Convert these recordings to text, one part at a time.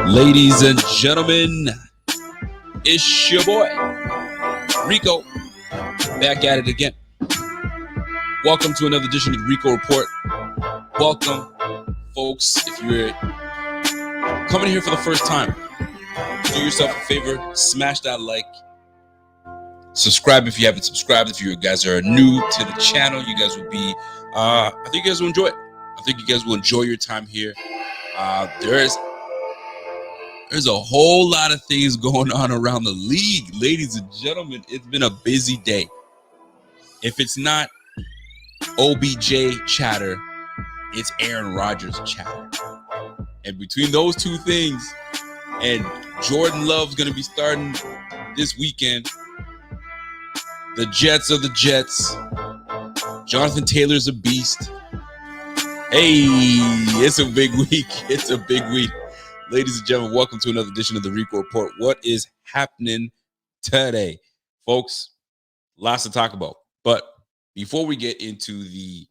Ladies and gentlemen, it's your boy, Rico, back at it again. Welcome to another edition of the Rico Report. Welcome, folks. If you're coming here for the first time, do yourself a favor, smash that like. Subscribe if you haven't subscribed. If you guys are new to the channel, you guys will be, I think you guys will enjoy it. I think you guys will enjoy your time here. There's a whole lot of things going on around the league. Ladies and gentlemen, it's been a busy day. If it's not OBJ chatter, it's Aaron Rodgers chatter. And between those two things, and Jordan Love's going to be starting this weekend, the Jets are the Jets. Jonathan Taylor's a beast. Hey, it's a big week. It's a big week. Ladies and gentlemen, welcome to another edition of the Rico Report. What is happening today? Folks, lots to talk about. But before we get into the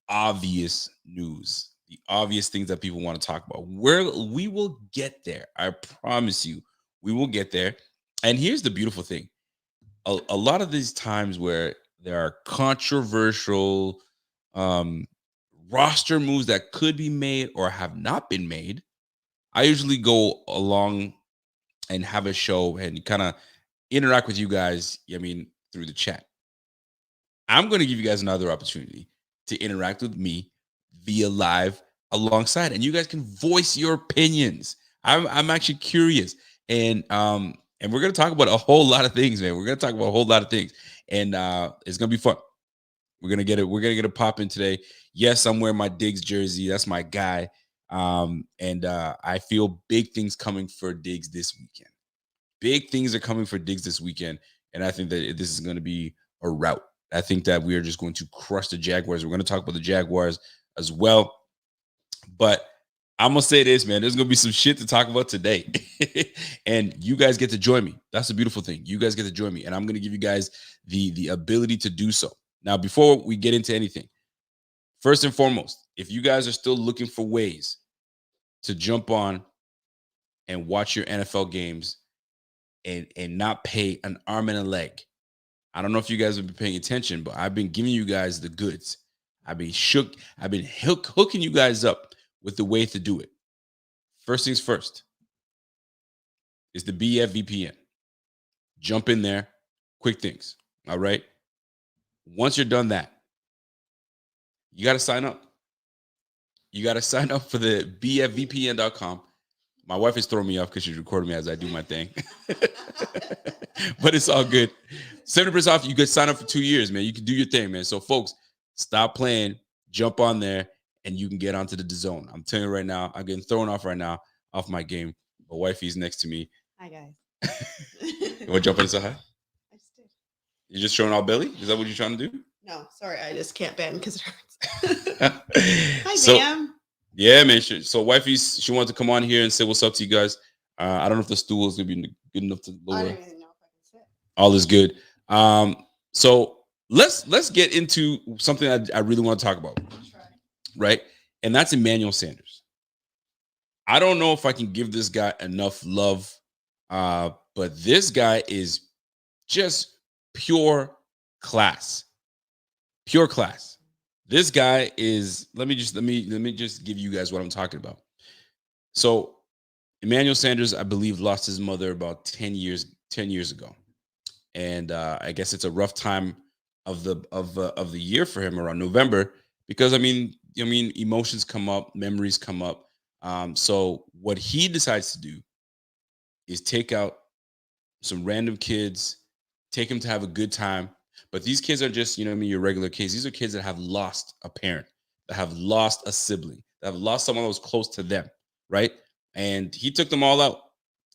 obvious news, the obvious things that people want to talk about, we will get there. I promise you, we will get there. And here's the beautiful thing. A lot of these times where there are controversial roster moves that could be made or have not been made, I usually go along and have a show and kind of interact with you guys, through the chat. I'm going to give you guys another opportunity to interact with me via live alongside, and you guys can voice your opinions. I'm actually curious, and we're going to talk about a whole lot of things, man. We're going to talk about a whole lot of things, and it's going to be fun. We're going to get it. We're going to get it popping today. Yes, I'm wearing my Diggs jersey. That's my guy. I feel big things coming for Diggs this weekend. Big things are coming for Diggs this weekend, and I think that this is going to be a rout. I think that we are just going to crush the Jaguars. We're going to talk about the Jaguars as well. But I'm going to say this, man. There's going to be some shit to talk about today. And you guys get to join me. That's the beautiful thing. You guys get to join me. And I'm going to give you guys the ability to do so. Now, before we get into anything, first and foremost, if you guys are still looking for ways to jump on and watch your NFL games and not pay an arm and a leg, I don't know if you guys have been paying attention, but I've been giving you guys the goods. I've been hooking you guys up with the way to do it. First things first is the BF VPN. Jump in there, quick things. All right. Once you're done that, you got to sign up. You got to sign up for the bfvpn.com. My wife is throwing me off because she's recording me as I do my thing. But it's all good. 70% off. You could sign up for 2 years, man. You can do your thing, man. So, folks, stop playing. Jump on there, and you can get onto the zone. I'm telling you right now, I'm getting thrown off right now off my game. My wifey's next to me. Hi, guys. You want to jump in and say hi? I just did. You're just showing off belly? Is that what you're trying to do? No, sorry. I just can't bend because it hurts. Hi, so, ma'am. Yeah, man. So wifey, she wanted to come on here and say what's up to you guys. I don't know if the stool is gonna be good enough to lower. I don't even know if I can sit. All is good. So let's get into something I really want to talk about. Right? And that's Emmanuel Sanders. I don't know if I can give this guy enough love, but this guy is just pure class. Pure class. This guy is, let me just give you guys what I'm talking about. So Emmanuel Sanders, I believe, lost his mother about 10 years ago. And I guess it's a rough time of the year for him around November, because emotions come up, memories come up. So what he decides to do is take out some random kids, take him to have a good time. But these kids are just, your regular kids. These are kids that have lost a parent, that have lost a sibling, that have lost someone that was close to them, right? And he took them all out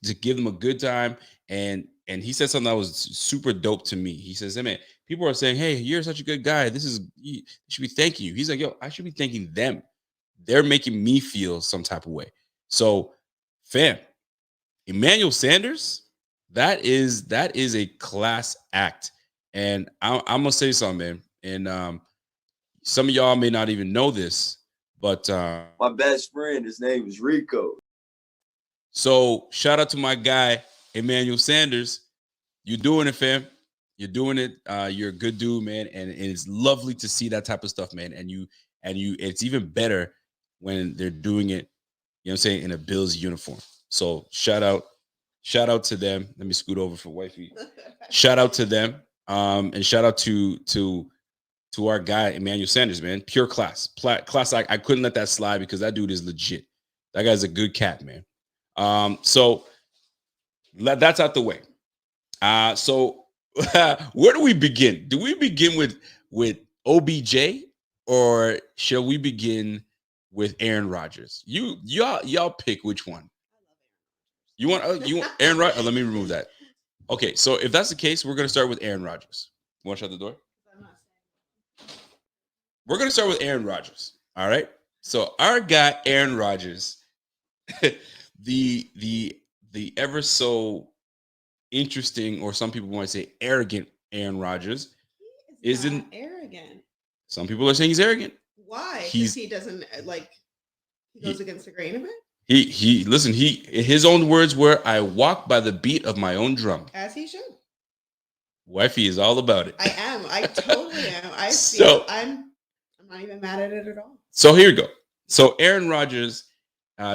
to give them a good time. And he said something that was super dope to me. He says, hey, man, people are saying, hey, you're such a good guy. You should be thanking you. He's like, yo, I should be thanking them. They're making me feel some type of way. So, fam, Emmanuel Sanders, that is a class act. And I'm gonna say something, man. And some of y'all may not even know this, but my best friend, his name is Rico. So shout out to my guy Emmanuel Sanders. You're doing it, fam. You're doing it. You're a good dude, man, and it's lovely to see that type of stuff, man. And you, it's even better when they're doing it. You know what I'm saying, in a Bills uniform. So shout out to them. Let me scoot over for wifey. Shout out to them, and shout out to our guy Emmanuel Sanders, man. Pure class. I couldn't let that slide because that dude is legit. That guy's a good cat, man. So that's out the way. So where do we begin? Do we begin with OBJ or shall we begin with Aaron Rodgers? Y'all pick which one. You want Aaron Rodgers? Let me remove that. Okay, so if that's the case, we're gonna start with Aaron Rodgers. You want to shut the door? We're gonna start with Aaron Rodgers. All right. So our guy Aaron Rodgers, the ever so interesting, or some people might say arrogant Aaron Rodgers isn't arrogant. Some people are saying he's arrogant. Why? Because he doesn't he goes against the grain of it. Listen, his own words were, "I walk by the beat of my own drum." As he should. Wifey is all about it. I am. I totally am. I'm not even mad at it at all. So here we go. So Aaron Rodgers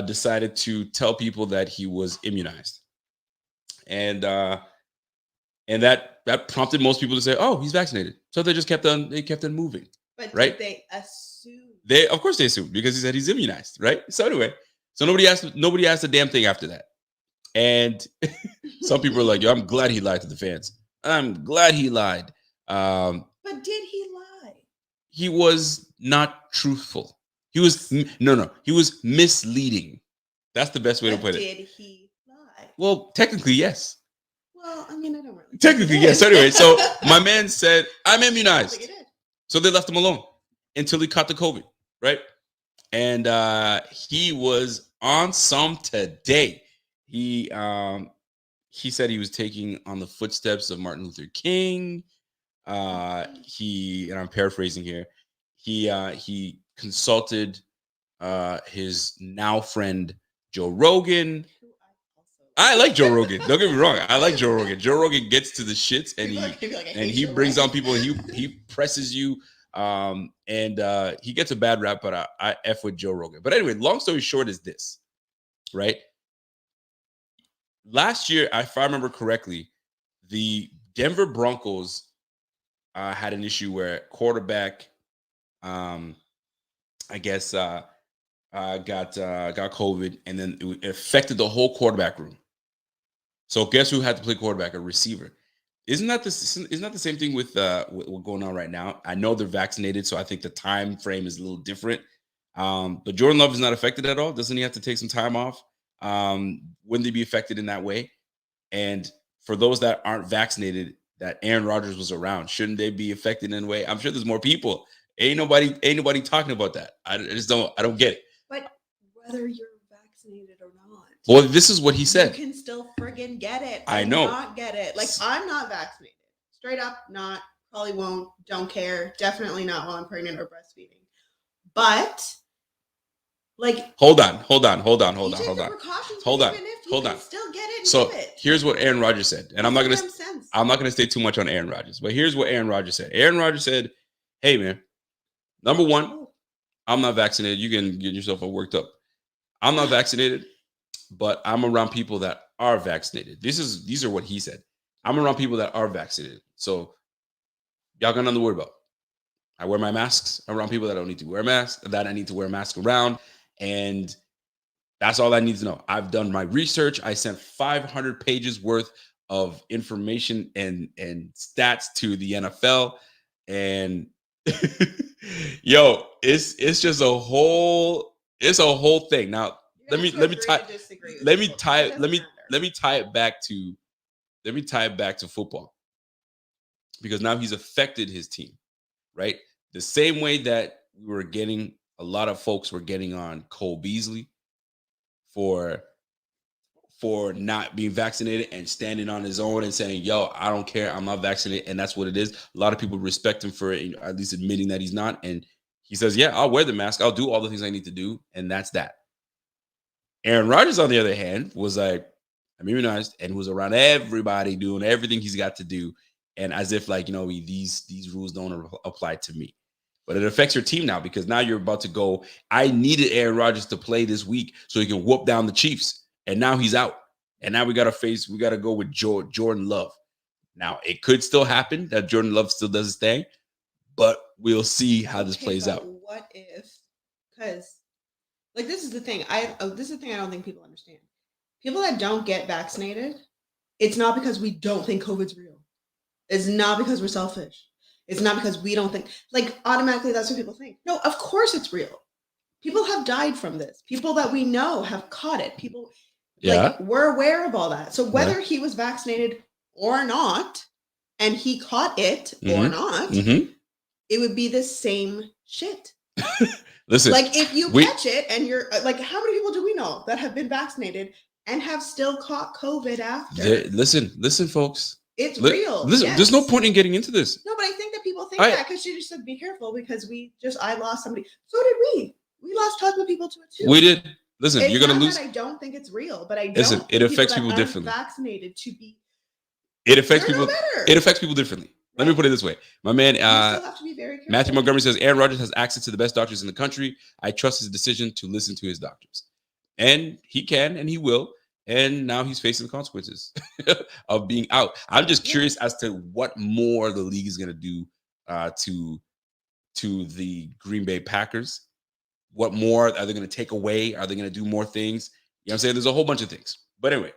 decided to tell people that he was immunized, and that prompted most people to say, "Oh, he's vaccinated." So they just kept on moving. But right? Did they assume? Of course they assumed, because he said he's immunized, right? So anyway, so nobody asked a damn thing after that. And some people are like, "Yo, I'm glad he lied to the fans. I'm glad he lied." But did he lie? He was not truthful. He was he was misleading. That's the best way to put it. Did he lie? Well, technically, yes. Well, I mean, I don't really. Technically, yes. So anyway, so my man said, "I'm immunized." I did. So they left him alone until he caught the COVID, right? And he was on some today. He said he was taking on the footsteps of Martin Luther King. And I'm paraphrasing here. He consulted his now friend Joe Rogan. I like Joe Rogan. Don't get me wrong. I like Joe Rogan. Joe Rogan gets to the shits, and he brings on people, and he presses you. And he gets a bad rap, but I F with Joe Rogan. But anyway, long story short is this, right? Last year, if I remember correctly, the Denver Broncos had an issue where quarterback, I guess, got COVID, and then it affected the whole quarterback room. So guess who had to play quarterback? A receiver. Isn't that the same thing with what's going on right now? I know they're vaccinated, so I think the time frame is a little different. But Jordan Love is not affected at all. Doesn't he have to take some time off? Wouldn't they be affected in that way? And for those that aren't vaccinated, that Aaron Rodgers was around, shouldn't they be affected in a way? I'm sure there's more people. Ain't nobody talking about that. I don't get it. But whether you're vaccinated or not, well, this is what he said. You can still friggin' get it. I know. Not get it. Like, I'm not vaccinated. Straight up, not. Probably won't. Don't care. Definitely not while I'm pregnant or breastfeeding. But, like, hold on. Hold on. Still get it. So here's what Aaron Rodgers said, and I'm not gonna stay too much on Aaron Rodgers, but here's what Aaron Rodgers said. Aaron Rodgers said, "Hey man, number one, I'm not vaccinated. You can get yourself all worked up. I'm not vaccinated, but I'm around people that are vaccinated." These are what he said. "I'm around people that are vaccinated, so y'all got nothing to worry about. I wear my masks around people that don't need to wear masks, that I need to wear a mask around, and that's all I need to know. I've done my research. I sent 500 pages worth of information and stats to the NFL, and yo, it's just a whole thing." Now, let me tie it back to football, because now he's affected his team, right? The same way that a lot of folks were getting on Cole Beasley for not being vaccinated and standing on his own and saying, "Yo, I don't care, I'm not vaccinated," and that's what it is. A lot of people respect him for at least admitting that he's not, and He says, yeah, I'll wear the mask. I'll do all the things I need to do. And that's that. Aaron Rodgers, on the other hand, was like, I'm immunized, and was around everybody doing everything he's got to do. And as if like, these rules don't apply to me. But it affects your team now because now you're about to go. I needed Aaron Rodgers to play this week so he can whoop down the Chiefs. And now he's out. And now we got to go with Jordan Love. Now, it could still happen that Jordan Love still does his thing, but we'll see how this plays out. What if, because like this is the thing. This is the thing I don't think people understand. People that don't get vaccinated, it's not because we don't think COVID's real. It's not because we're selfish. It's not because we don't think, like, automatically that's what people think. No, of course it's real. People have died from this. People that we know have caught it. People, like, we're aware of all that. So whether he was vaccinated or not, and he caught it or not, it would be the same shit. Listen, like if you catch it and you're like, how many people do we know that have been vaccinated and have still caught COVID after? Listen, folks. It's real. Listen, there's no point in getting into this. No, but I think that people think that because you just said be careful because I lost somebody. So did we. We lost touch with people to it too. We did. Listen, you're gonna lose. I don't think it's real, but I don't. Listen, it affects people differently. Vaccinated to be. It affects people. It affects people differently. Let me put it this way. My man, you still have to be very careful. Matthew Montgomery says Aaron Rodgers has access to the best doctors in the country. I trust his decision to listen to his doctors, and he can, and he will. And now he's facing the consequences of being out. I'm just curious as to what more the league is going to do to the Green Bay Packers. What more are they going to take away? Are they going to do more things? You know what I'm saying? There's a whole bunch of things. But anyway,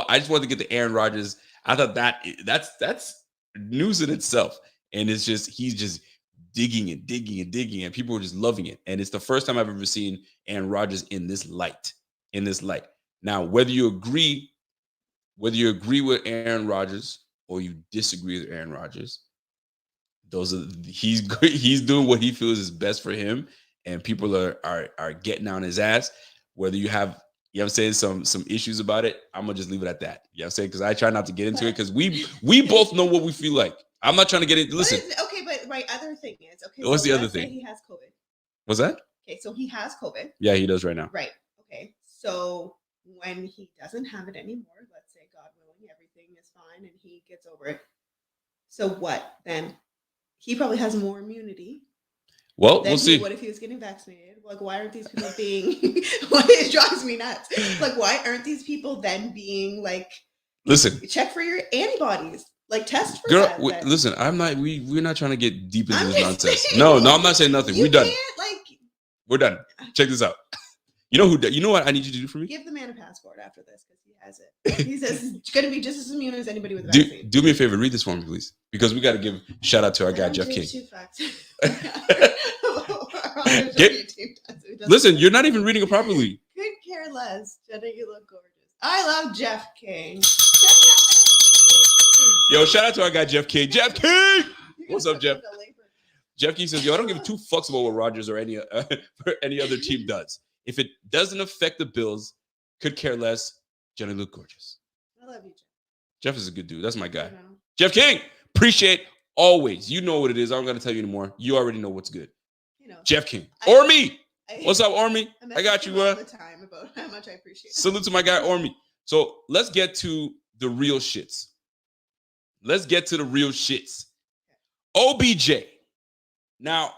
I just wanted to get to Aaron Rodgers. I thought that's news in itself. And it's just, he's just digging and people are just loving it. And it's the first time I've ever seen Aaron Rodgers in this light. Now, whether you agree with Aaron Rodgers or you disagree with Aaron Rodgers, he's doing what he feels is best for him, and people are getting on his ass. Whether you have, you know what I'm saying, some issues about it, I'm gonna just leave it at that. You know what I'm saying? Because I try not to get into it because we both know what we feel like. I'm not trying to get into listen. Okay, but my other thing is What's the other thing? He has COVID. What's that? Okay, so he has COVID. Yeah, he does right now. Right. Okay. So when he doesn't have it anymore, let's say God willing, everything is fine and he gets over it. So what then? He probably has more immunity. Well, we'll see. What if he was getting vaccinated? Like, why aren't these people being? What it drives me nuts. Like, why aren't these people then being like? Listen. Check for your antibodies. Like, test for girl, that. Listen, I'm not. We're not trying to get deep into this nonsense. No, I'm not saying nothing. We're done. We're done. Check this out. You know what I need you to do for me? Give the man a passport after this because he has it. He says he's going to be just as immune as anybody with a vaccine. Do me a favor. Read this for me, please. Because we got to give shout out to our guy, Jeff King. Listen, you're not even reading it properly. Could care less. Jenna, you look gorgeous. I love Jeff King. Yo, shout out to our guy, Jeff King. Jeff King! What's up, Jeff? Jeff King says, yo, I don't give two fucks about what Rodgers or any other team does. If it doesn't affect the Bills, could care less. Jenny look gorgeous. I love you, Jeff. Jeff is a good dude. That's my guy. Jeff King, appreciate always. You know what it is. I don't got to tell you anymore. You already know what's good. Jeff King. Ormy. What's up, Ormy? I got you. All the time about how much I appreciate it. Salute to my guy, Ormy. So let's get to the real shits. OBJ. Now,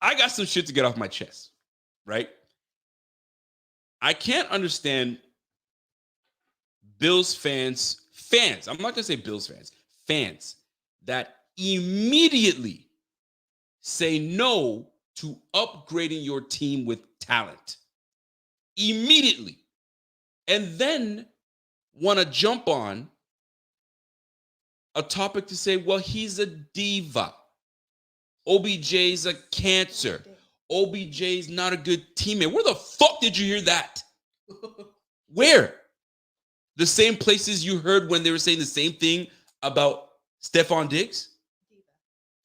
I got some shit to get off my chest, right? I can't understand Bills fans, I'm not going to say Bills fans that immediately say no to upgrading your team with talent. Immediately. And then want to jump on a topic to say, well, he's a diva. OBJ's a cancer. OBJ's not a good teammate. Where the fuck did you hear that? Where? The same places you heard when they were saying the same thing about Stephon Diggs?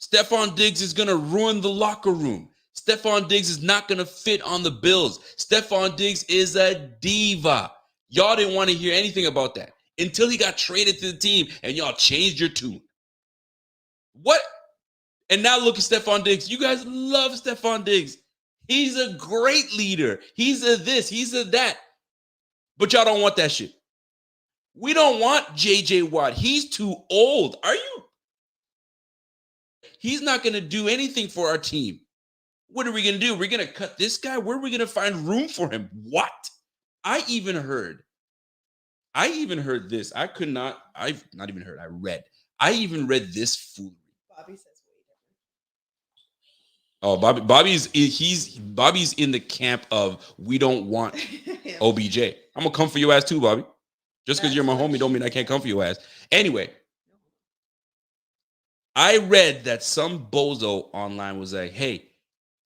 Stephon Diggs is going to ruin the locker room. Stephon Diggs is not going to fit on the Bills. Stephon Diggs is a diva. Y'all didn't want to hear anything about that until he got traded to the team and y'all changed your tune. What? And now look at Stephon Diggs. You guys love Stephon Diggs. He's a great leader. He's a this, he's a that. But y'all don't want that shit. We don't want J.J. Watt. He's too old. Are you? He's not going to do anything for our team. What are we going to do? We're going to cut this guy? Where are we going to find room for him? What? I even heard this. I read. I even read this foolery. Bobby says way Oh, different. Bobby's in the camp of we don't want OBJ. I'm gonna come for your ass too, Bobby. Just because you're my homie don't mean I can't come for your ass. Anyway, I read that some bozo online was like, hey,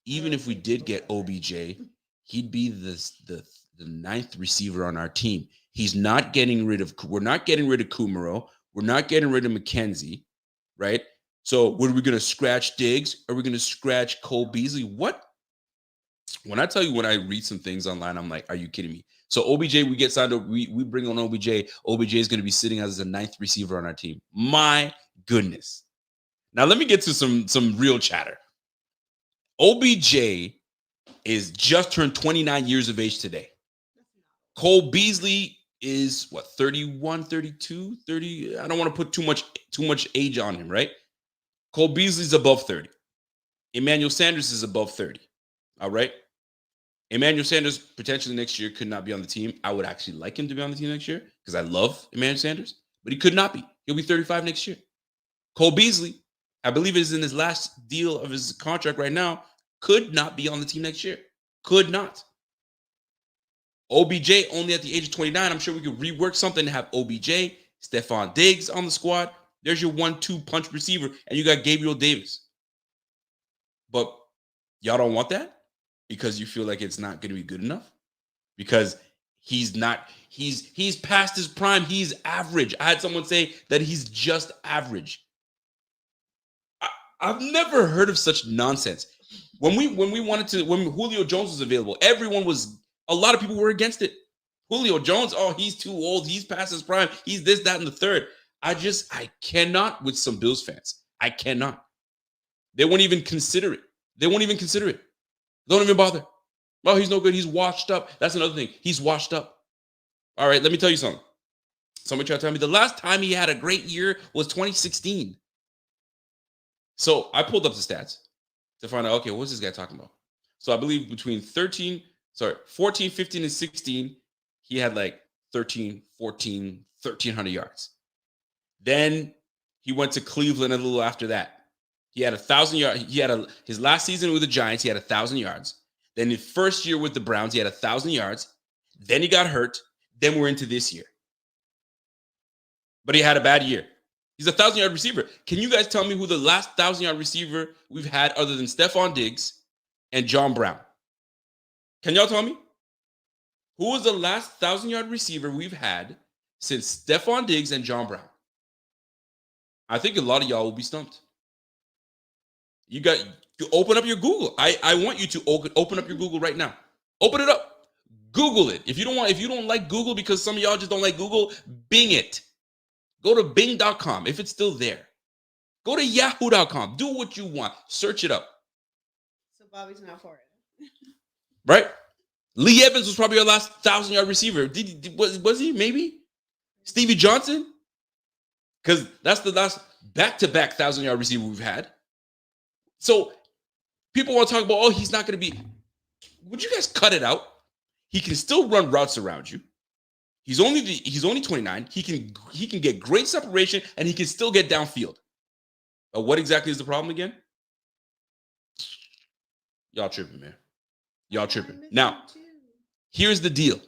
even if we did get OBJ, he'd be the ninth receiver on our team. We're not getting rid of Kumaro. We're not getting rid of McKenzie, right? So what are we going to scratch Diggs? Are we going to scratch Cole Beasley? What? When I tell you, when I read some things online, I'm like, are you kidding me? So OBJ, we get signed up. We bring on OBJ. OBJ is going to be sitting as the ninth receiver on our team. My goodness. Now let me get to some real chatter. OBJ is just turned 29 years of age today. Cole Beasley is what, 31, 32, 30? I don't want to put too much age on him, right? Cole Beasley's above 30. Emmanuel Sanders is above 30. All right. Emmanuel Sanders potentially next year could not be on the team. I would actually like him to be on the team next year because I love Emmanuel Sanders, but he could not be. He'll be 35 next year. Cole Beasley, I believe, is in his last deal of his contract right now, could not be on the team next year. Could not. OBJ only at the age of 29. I'm sure we could rework something to have OBJ, Stephon Diggs on the squad. There's your 1-2 punch receiver, and you got Gabriel Davis. But y'all don't want that because you feel like it's not going to be good enough? Because he's past his prime. He's average. I had someone say that he's just average. I've never heard of such nonsense. When Julio Jones was available, a lot of people were against it. Julio Jones, oh, he's too old. He's past his prime. He's this, that, and the third. I cannot with some Bills fans. I cannot. They won't even consider it. Don't even bother. Oh, he's no good. He's washed up. That's another thing. He's washed up. All right, let me tell you something. Somebody tried to tell me the last time he had a great year was 2016. So I pulled up the stats to find out, okay, what's this guy talking about? So I believe between 14, 15, and 16, he had like 1,300 yards. Then he went to Cleveland a little after that. He had 1,000 yards. His last season with the Giants, he had 1,000 yards. Then his first year with the Browns, he had 1,000 yards. Then he got hurt. Then we're into this year. But he had a bad year. He's a 1,000-yard receiver. Can you guys tell me who the last 1,000-yard receiver we've had other than Stephon Diggs and John Brown? Can y'all tell me? Who was the last 1,000-yard receiver we've had since Stephon Diggs and John Brown? I think a lot of y'all will be stumped. You open up your Google. I want you to open up your Google right now. Open it up. Google it. If you don't like Google because some of y'all just don't like Google, Bing it. Go to Bing.com if it's still there. Go to Yahoo.com. Do what you want. Search it up. So Bobby's not for it. Right? Lee Evans was probably our last 1,000-yard receiver. Was he? Maybe? Stevie Johnson? Because that's the last back-to-back 1,000-yard receiver we've had. So people want to talk about, oh, he's not going to be. Would you guys cut it out? He can still run routes around you. He's only 29. He can get great separation and he can still get downfield. What exactly is the problem again? Y'all tripping, man. Y'all tripping. Now, here's the deal.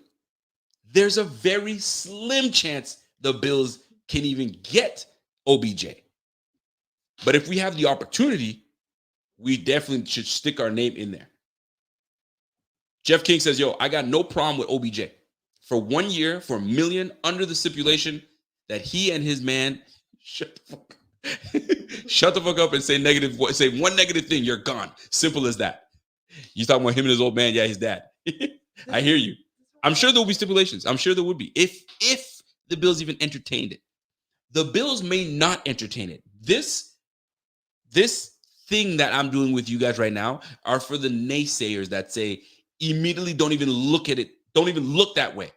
There's a very slim chance the Bills can even get OBJ. But if we have the opportunity, we definitely should stick our name in there. Jeff King says, yo, I got no problem with OBJ. For 1 year, for $1 million, under the stipulation that he and his man shut the fuck up and say one negative thing, you're gone. Simple as that. You talking about him and his old man? Yeah, his dad. I hear you. I'm sure there will be stipulations. I'm sure there would be if the Bills even entertained it. The Bills may not entertain it. This thing that I'm doing with you guys right now are for the naysayers that say immediately don't even look at it, don't even look that way.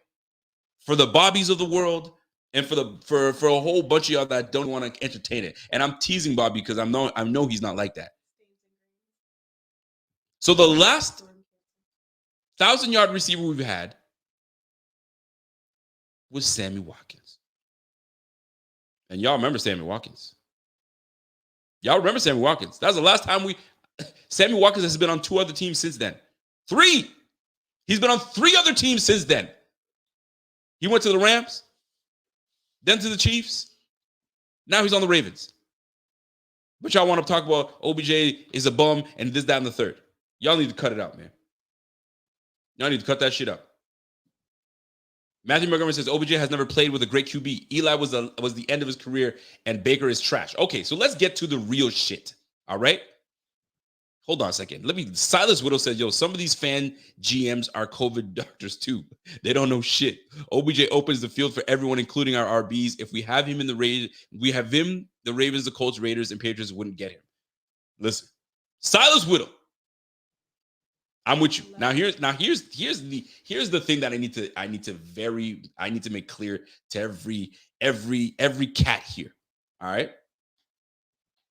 For the Bobbies of the world and for a whole bunch of y'all that don't want to entertain it. And I'm teasing Bobby because I know he's not like that. So the last 1,000-yard receiver we've had was Sammy Watkins. And y'all remember Sammy Watkins. Y'all remember Sammy Watkins. That was the last time Sammy Watkins has been on 2 other teams since then. 3. He's been on 3 other teams since then. He went to the Rams, then to the Chiefs. Now he's on the Ravens. But y'all want to talk about OBJ is a bum and this, that, and the third. Y'all need to cut it out, man. Y'all need to cut that shit out. Matthew Montgomery says OBJ has never played with a great QB. Eli was the end of his career, and Baker is trash. Okay, so let's get to the real shit. All right? Hold on a second. Silas Widow says, yo, some of these fan GMs are COVID doctors too. They don't know shit. OBJ opens the field for everyone, including our RBs. If we have him in the the Ravens, the Colts, Raiders, and Patriots wouldn't get him. Listen, Silas Widow. I'm with you. Now here's the thing that I need to make clear to every cat here. All right.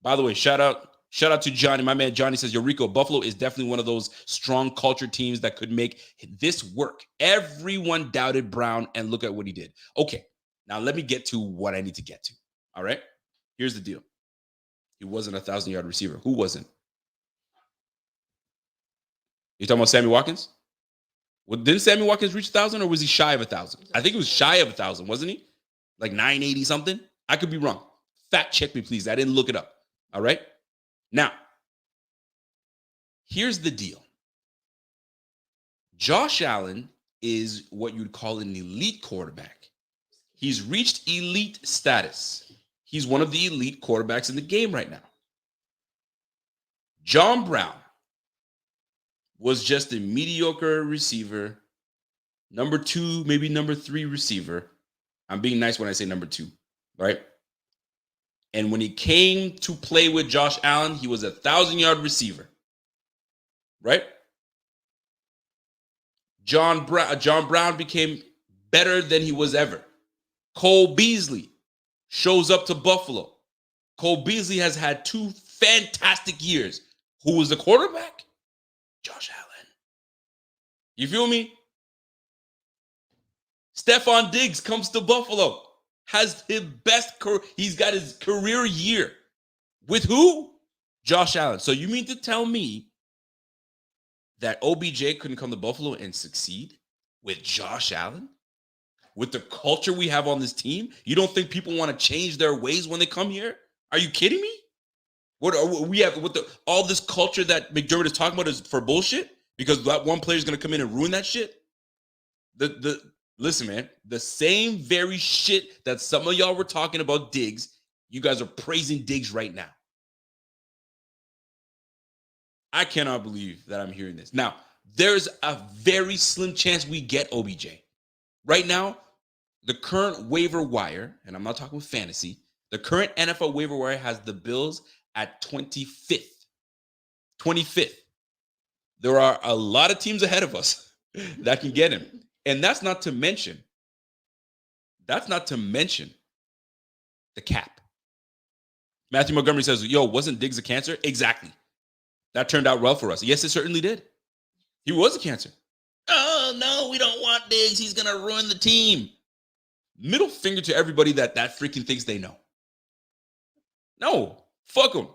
By the way, shout out to Johnny. My man Johnny says, Rico, Buffalo is definitely one of those strong culture teams that could make this work. Everyone doubted Brown, and look at what he did. Okay, now let me get to what I need to get to. All right. Here's the deal. He wasn't a 1,000-yard receiver. Who wasn't? You talking about Sammy Watkins? Well, didn't Sammy Watkins reach 1,000 or was he shy of 1,000? I think he was shy of 1,000, wasn't he? Like 980 something? I could be wrong. Fact check me, please. I didn't look it up. All right. Now, here's the deal. Josh Allen is what you'd call an elite quarterback. He's reached elite status. He's one of the elite quarterbacks in the game right now. John Brown was just a mediocre receiver, number 2, maybe number 3 receiver. I'm being nice when I say number 2, right? And when he came to play with Josh Allen, he was a 1,000-yard receiver, right? John Brown became better than he was ever. Cole Beasley shows up to Buffalo. Cole Beasley has had 2 fantastic years. Who was the quarterback? Josh Allen. You feel me? Stephon Diggs comes to Buffalo. Has his best career. He's got his career year. With who? Josh Allen. So you mean to tell me that OBJ couldn't come to Buffalo and succeed with Josh Allen? With the culture we have on this team? You don't think people want to change their ways when they come here? Are you kidding me? What we have with all this culture that McDermott is talking about is for bullshit because that one player is going to come in and ruin that shit. Listen, man, the same very shit that some of y'all were talking about Diggs, you guys are praising Diggs right now. I cannot believe that I'm hearing this. Now, there's a very slim chance we get OBJ. Right now, the current waiver wire, and I'm not talking with fantasy, the current NFL waiver wire has the Bills at 25th. 25th. There are a lot of teams ahead of us that can get him. And that's not to mention the cap. Matthew Montgomery says, yo, wasn't Diggs a cancer? Exactly. That turned out well for us. Yes, it certainly did. He was a cancer. Oh, no, we don't want Diggs. He's going to ruin the team. Middle finger to everybody that freaking thinks they know. No, fuck them.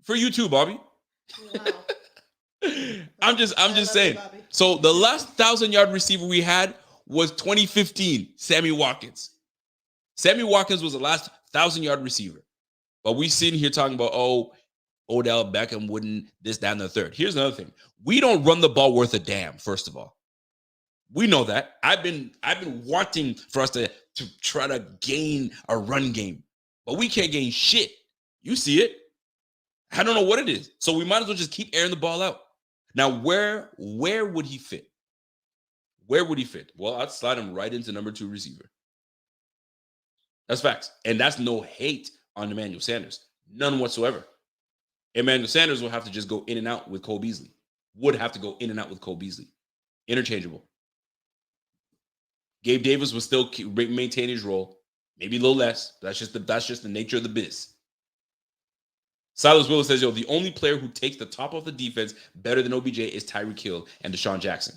For you too, Bobby. Wow. I'm just saying. So the last 1,000-yard receiver we had was 2015, Sammy Watkins. Sammy Watkins was the last 1,000-yard receiver. But we sitting here talking about, Odell, Beckham wouldn't, this, that, and the third. Here's another thing. We don't run the ball worth a damn, first of all. We know that. I've been wanting for us to try to gain a run game. But we can't gain shit. You see it. I don't know what it is. So we might as well just keep airing the ball out. Now, where would he fit? Where would he fit? Well, I'd slide him right into number 2 receiver. That's facts. And that's no hate on Emmanuel Sanders. None whatsoever. Emmanuel Sanders will have to just go in and out with Cole Beasley. Would have to go in and out with Cole Beasley. Interchangeable. Gabe Davis will still maintain his role. Maybe a little less. That's just the nature of the biz. Silas Willis says, the only player who takes the top off the defense better than OBJ is Tyreek Hill and Deshaun Jackson.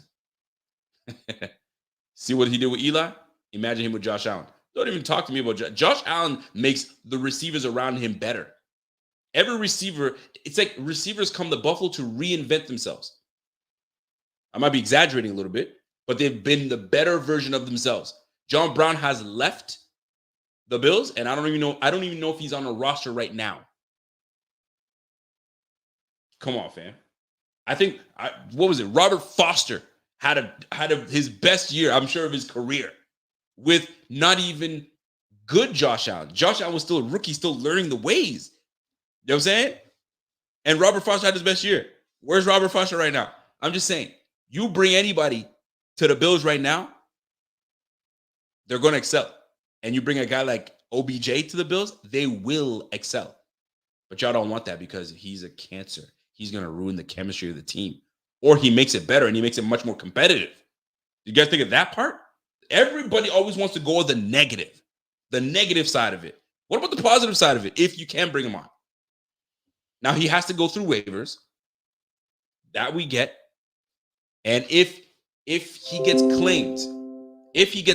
See what he did with Eli? Imagine him with Josh Allen. Don't even talk to me about Josh Allen. Makes the receivers around him better. Every receiver, it's like receivers come to Buffalo to reinvent themselves. I might be exaggerating a little bit, but they've been the better version of themselves. John Brown has left the Bills, and I don't even know if he's on a roster right now. Come on, fam. I think what was it? Robert Foster had his best year, I'm sure, of his career with not even good Josh Allen. Josh Allen was still a rookie, still learning the ways. You know what I'm saying? And Robert Foster had his best year. Where's Robert Foster right now? I'm just saying, you bring anybody to the Bills right now, they're going to excel. And you bring a guy like OBJ to the Bills, they will excel. But y'all don't want that because he's a cancer. He's going to ruin the chemistry of the team. Or he makes it better and he makes it much more competitive. You guys think of that part? Everybody always wants to go with the negative side of it. What about the positive side of it, if you can bring him on? Now, he has to go through waivers. That we get. And if he gets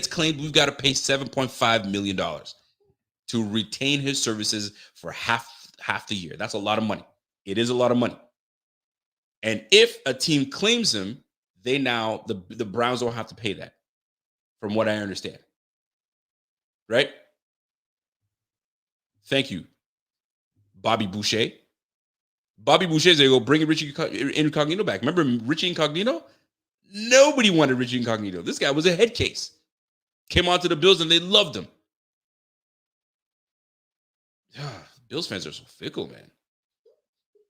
claimed, we've got to pay $7.5 million to retain his services for half the year. That's a lot of money. It is a lot of money. And if a team claims him, the Browns don't have to pay that, from what I understand. Right? Thank you, Bobby Boucher. Bobby Boucher, they go bring Richie Incognito back. Remember Richie Incognito? Nobody wanted Richie Incognito. This guy was a head case. Came onto the Bills and they loved him. Bills fans are so fickle, man.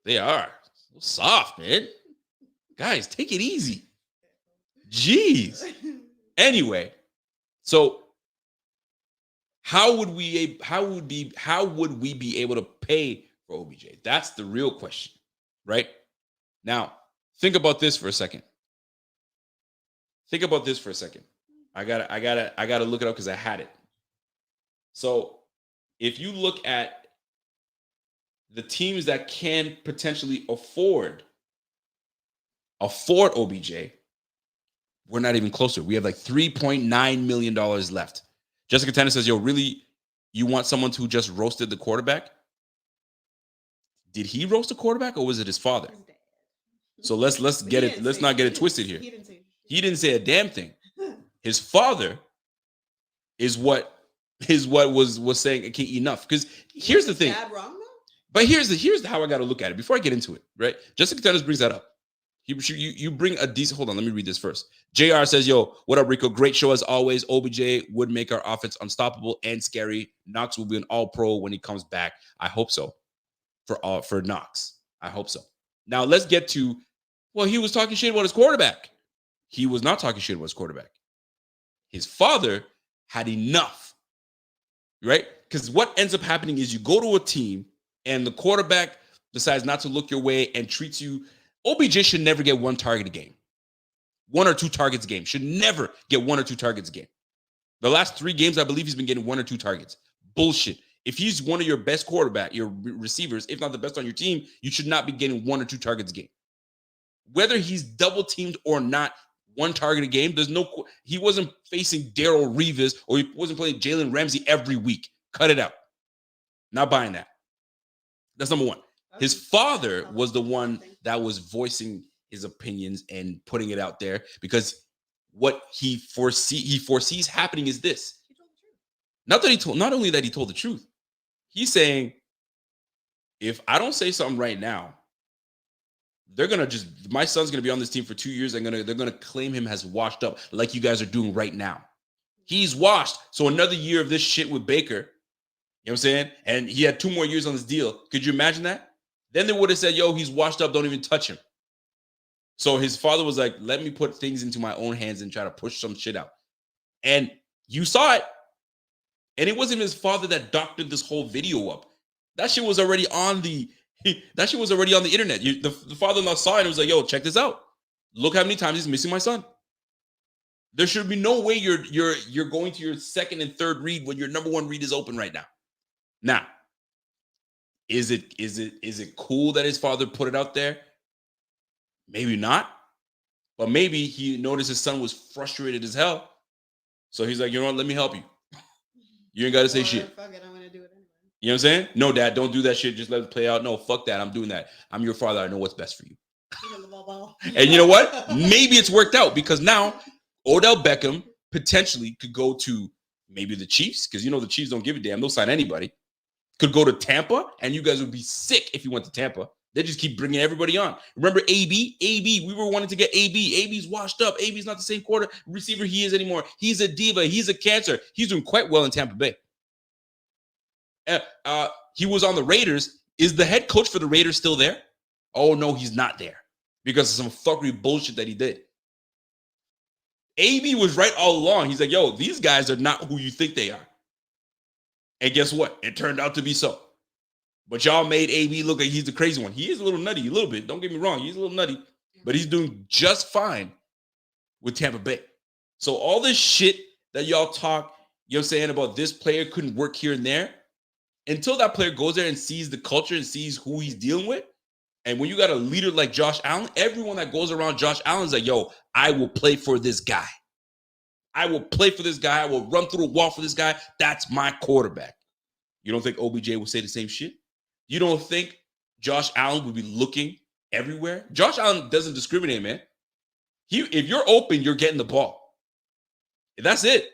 They are. So soft, man. Guys, take it easy. Jeez. Anyway, so how would we be able to pay for OBJ? That's the real question, right? Now, think about this for a second. I gotta look it up because I had it. So if you look at the teams that can potentially afford OBJ, we're not even closer. We have like $3.9 million left. Jessica Tanner says, really, you want someone who just roasted the quarterback? Did he roast a quarterback or was it his father? So let's not get it twisted here. He didn't say a damn thing. His father is what was saying, okay, enough. Because here's the thing. Dad wrong, though? But here's how I got to look at it before I get into it, right? Jessica Tennis brings that up. You bring a decent. Hold on, let me read this first. JR says, what up, Rico? Great show as always. OBJ would make our offense unstoppable and scary. Knox will be an all-pro when he comes back. I hope so. For Knox, I hope so. Now let's get to, he was talking shit about his quarterback. He was not talking shit about his quarterback. His father had enough, right? Because what ends up happening is you go to a team and the quarterback decides not to look your way and treats you. OBJ should never get one target a game. 1 or 2 targets a game. Should never get 1 or 2 targets a game. The last 3 games, I believe he's been getting 1 or 2 targets. Bullshit. If he's one of your best quarterback, your receivers, if not the best on your team, you should not be getting 1 or 2 targets a game. Whether he's double teamed or not, 1 target a game, he wasn't facing Darrelle Revis or he wasn't playing Jalen Ramsey every week. Cut it out. Not buying that. That's number one. His father was the one that was voicing his opinions and putting it out there because what he foresees happening is this. Not only that he told the truth. He's saying, if I don't say something right now, my son's gonna be on this team for 2 years. They're gonna claim him as washed up, like you guys are doing right now. He's washed. So another year of this shit with Baker, you know what I'm saying? And he had 2 more years on this deal. Could you imagine that? Then they would have said, he's washed up, don't even touch him. So his father was like, let me put things into my own hands and try to push some shit out. And you saw it. And it wasn't his father that doctored this whole video up. That shit was already on the That shit was already on the internet. The father-in-law saw it and was like, "Yo, check this out. Look how many times he's missing my son." There should be no way you're going to your second and third read when your number one read is open right now. Now, is it cool that his father put it out there? Maybe not, but maybe he noticed his son was frustrated as hell, so he's like, "You know what? Let me help you. You ain't got to say shit. Fuck it, I'm gonna do it anyway." You know what I'm saying? No, Dad, don't do that shit. Just let it play out. No, fuck that. I'm doing that. I'm your father. I know what's best for you. And you know what? Maybe it's worked out because now Odell Beckham potentially could go to maybe the Chiefs, because the Chiefs don't give a damn. They'll sign anybody. Could go to Tampa, and you guys would be sick if you went to Tampa. They just keep bringing everybody on. Remember AB? AB, we were wanting to get AB. AB's washed up. AB's not the same quarter receiver he is anymore. He's a diva. He's a cancer. He's doing quite well in Tampa Bay. He was on the Raiders. Is the head coach for the Raiders still there? Oh, no, he's not there because of some fuckery bullshit that he did. AB was right all along. He's like, "Yo, these guys are not who you think they are." And guess what? It turned out to be so. But y'all made AB look like he's the crazy one. He is a little nutty, a little bit. Don't get me wrong. He's a little nutty, but he's doing just fine with Tampa Bay. So all this shit that y'all talk, saying about this player couldn't work here and there, until that player goes there and sees the culture and sees who he's dealing with. And when you got a leader like Josh Allen, everyone that goes around Josh Allen's like, "Yo, I will play for this guy. I will play for this guy. I will run through a wall for this guy. That's my quarterback." You don't think OBJ would say the same shit? You don't think Josh Allen would be looking everywhere? Josh Allen doesn't discriminate, man. If you're open, you're getting the ball. That's it.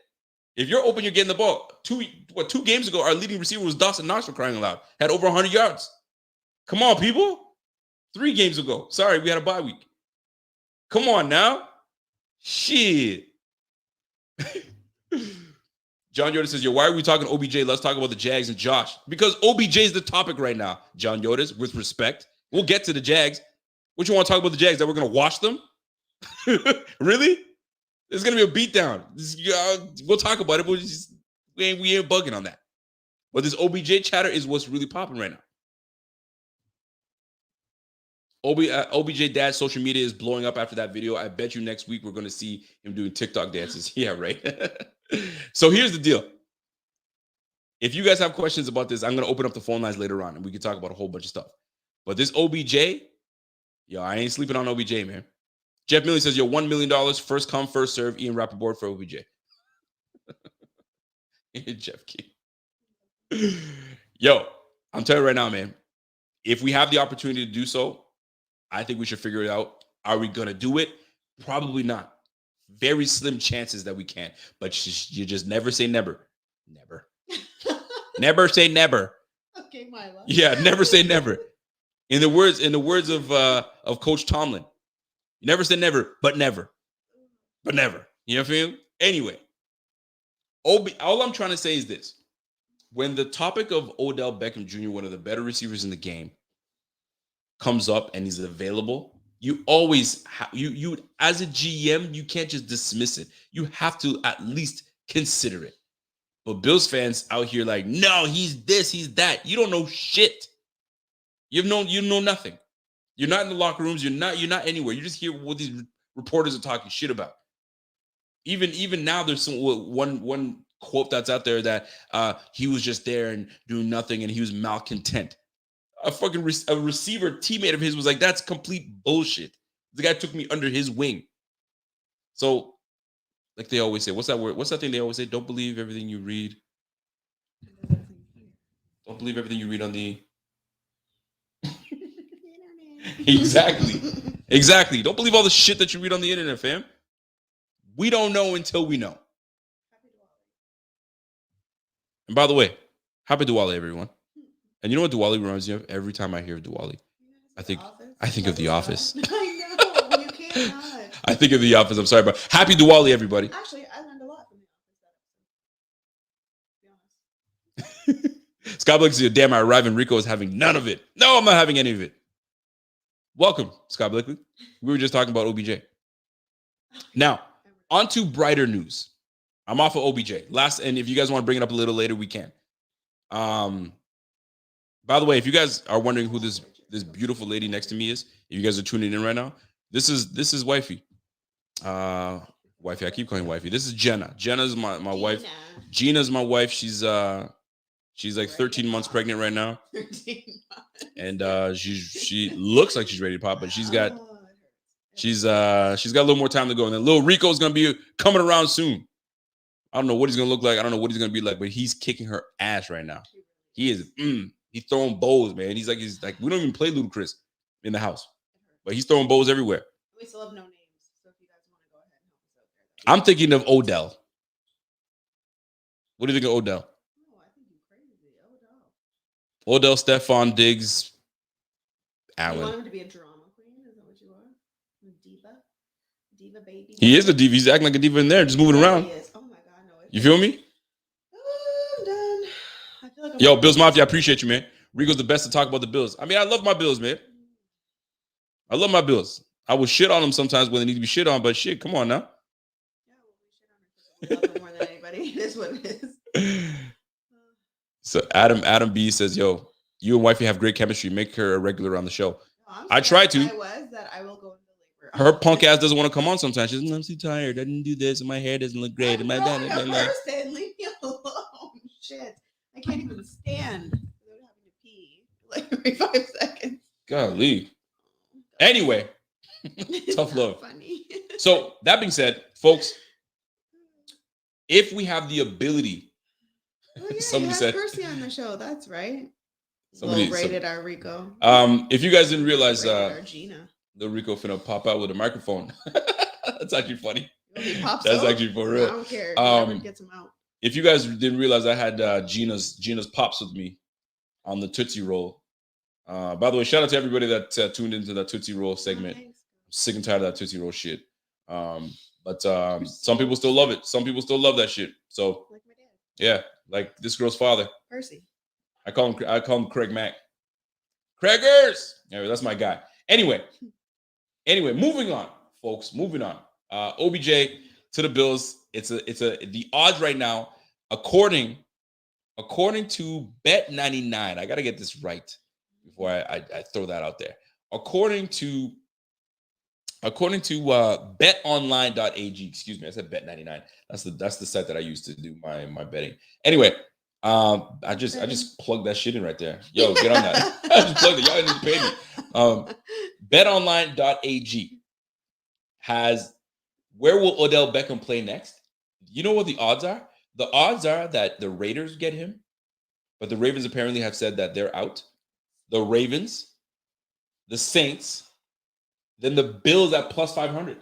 If you're open, you're getting the ball. 2 games ago, our leading receiver was Dawson Knox, for crying aloud. Had over 100 yards. Come on, people. 3 games ago. Sorry, we had a bye week. Come on now. Shit. John Yoder says, "Yo, why are we talking OBJ? Let's talk about the Jags and Josh." Because OBJ is the topic right now, John Yoder, with respect. We'll get to the Jags. What you want to talk about the Jags? That we're going to wash them? Really? There's going to be a beatdown. We'll talk about it, but we ain't bugging on that. But this OBJ chatter is what's really popping right now. OBJ dad's social media is blowing up after that video. I bet you next week we're going to see him doing TikTok dances. Yeah, right. So here's the deal. If you guys have questions about this, I'm going to open up the phone lines later on and we can talk about a whole bunch of stuff. But this OBJ, I ain't sleeping on OBJ, man. Jeff Milley says, "Yo, $1 million, first come, first serve, Ian Rappaport for OBJ." Jeff King. Yo, I'm telling you right now, man, if we have the opportunity to do so, I think we should figure it out. Are we going to do it? Probably not. Very slim chances that we can. But you just never say never. Never. Never say never. Okay, Mila. Yeah, never say never. In the words of Coach Tomlin, you never say never, but never. But never. You know what I mean? Anyway, all I'm trying to say is this. When the topic of Odell Beckham Jr., one of the better receivers in the game, comes up and he's available, you always you as a GM, you can't just dismiss it. You have to at least consider it. But Bills fans out here like, "No, he's this, he's that." You don't know shit. You know nothing. You're not in the locker rooms. You're not anywhere. You just hear what these reporters are talking shit about. Even now, there's some one quote that's out there that he was just there and doing nothing and he was malcontent. A receiver teammate of his was like, "That's complete bullshit. The guy took me under his wing." So, like they always say, what's that word? What's that thing they always say? Don't believe everything you read. Don't believe everything you read on the... Exactly. Don't believe all the shit that you read on the internet, fam. We don't know until we know. And by the way, happy Diwali, everyone. And you know what Diwali reminds me of? Every time I hear Diwali, I think of The Office. I know, you can't not. I think of The Office. I'm sorry, but happy Diwali, everybody. Actually, I learned a lot from The Office. To be honest. Scott Blake says, "Damn, I arrive and Rico is having none of it." No, I'm not having any of it. Welcome, Scott Blakely. We were just talking about OBJ. Now, on to brighter news. I'm off of OBJ. And if you guys want to bring it up a little later, we can. By the way, if you guys are wondering who this this beautiful lady next to me is. If you guys are tuning in right now, this is wifey. Wifey, I keep calling wifey. This is Jenna. Jenna's my wife. Gina's my wife. She's like 13 months pregnant right now. 13 months. And she looks like she's ready to pop, but she's got a little more time to go. And then little Rico's gonna be coming around soon. I don't know what he's gonna look like. I don't know what he's gonna be like, but he's kicking her ass right now. He is. He's throwing bows, man. He's like we don't even play Ludacris in the house, but he's throwing bows everywhere. We still have no names, so if you guys want to go ahead and help us out I'm there. thinking of Odell. What do you think of Odell? Oh, I think you're crazy. Odell, Stephon Diggs, Allen. You want him to be a drama queen? Is that what you want? Diva baby. He is a diva. He's acting like a diva in there, just moving around. He is. Oh my God, no. You feel me? I'm done. I feel like Yo, Bills Mafia, I appreciate you, man. Rico's the best to talk about the Bills. I mean, I love my Bills, man. I love my Bills. I will shit on them sometimes when they need to be shit on, but shit, come on now. Yeah, we shit on them. We love them more than anybody. It is what it is. So Adam B says, yo, you and wifey have great chemistry. Make her a regular on the show. No, I try to. I will go into labor. Her punk ass doesn't want to come on sometimes. She's I'm too tired. I didn't do this, and my hair doesn't look great. I'm not a person. Leave me alone. Shit. I can't even stand without having to pee like every 5 seconds. Golly. Anyway, tough love. Funny. So that being said, folks, if we have the ability, somebody said Percy on the show. That's right. Somebody rated our Rico. If you guys didn't realize, Gina. the Rico finna pop out with a microphone. That's actually funny. That's actually for real. I don't care. Whoever gets him out. If you guys didn't realize, I had Gina's pops with me on the Tootsie Roll. By the way, shout out to everybody that tuned into that Tootsie Roll segment. I'm sick and tired of that Tootsie Roll shit. But some people still love it. Some people still love that shit. So like my dad. Yeah, like this girl's father, Percy. I call him Craig Mack. Craigers. Anyway, that's my guy. Anyway, moving on, folks. Moving on. OBJ to the Bills. It's the odds right now, according to Bet99. I gotta get this right before I throw that out there. According to betonline.ag, excuse me, I said Bet99. That's the site that I use to do my betting. Anyway, I just plugged that shit in right there. Yo, get on that. I just plugged it. Y'all didn't pay me. betonline.ag has where will Odell Beckham play next? You know what the odds are? The odds are that the Raiders get him, but the Ravens apparently have said that they're out. The Ravens, the Saints, then the Bills at plus 500.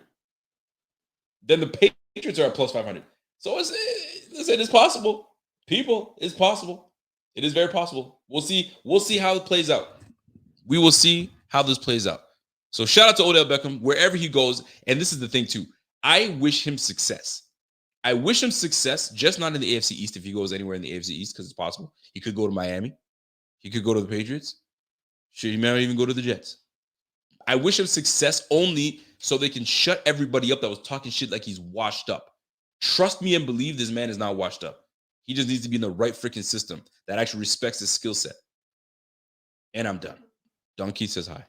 Then the Patriots are at plus 500. So it's possible. People, it's possible. It is very possible. We'll see how it plays out. We will see how this plays out. So shout out to Odell Beckham wherever he goes. And this is the thing too. I wish him success. I wish him success, just not in the AFC East if he goes anywhere in the AFC East, because it's possible. He could go to Miami. He could go to the Patriots. He might even go to the Jets. I wish him success only so they can shut everybody up that was talking shit like he's washed up. Trust me and believe this man is not washed up. He just needs to be in the right freaking system that actually respects his skill set. And I'm done. Don Keith says hi.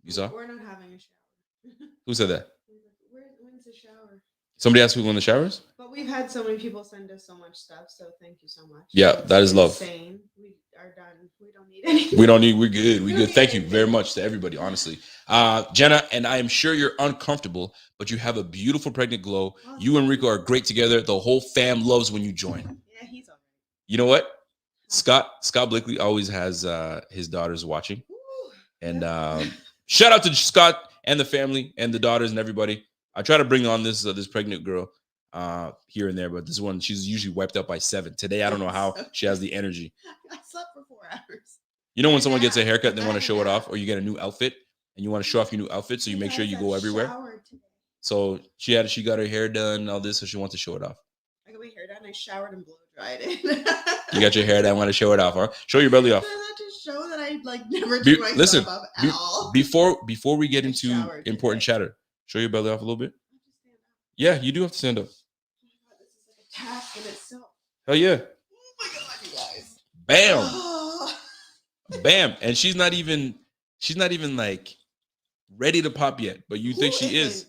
You saw? We're not having a shower. Who said that? When's the shower? Somebody asked who in the showers? But we've had so many people send us so much stuff, so thank you so much. Yeah, that is love. Insane. We are done. We don't need anything. We're good. We're good. Thank you very much to everybody, honestly. Jenna, and I am sure you're uncomfortable, but you have a beautiful pregnant glow. Awesome. You and Rico are great together. The whole fam loves when you join. Yeah, he's all right. You know what? Scott Blakely always has his daughters watching. Ooh, and shout out to Scott and the family and the daughters and everybody. I try to bring on this pregnant girl here and there, but this one, she's usually wiped out by 7. Today, I don't know how she has the energy. I slept for 4 hours. You know when someone gets a haircut and they want to show it off, or you get a new outfit and you want to show off your new outfit, so you make sure you go everywhere. So she got her hair done, all this, so she wants to show it off. I got my hair done. I showered and blow dried it. You got your hair done. Want to show it off, huh? Show your belly off. To show that I never do myself up at all. Before we get into important chatter, show your belly off a little bit. Yeah, you do have to stand up. Oh my God, this is like a task in itself. Hell yeah. Oh my God, you guys. Bam. Bam. And she's not even She's not even like ready to pop yet, but you think she is. isn't?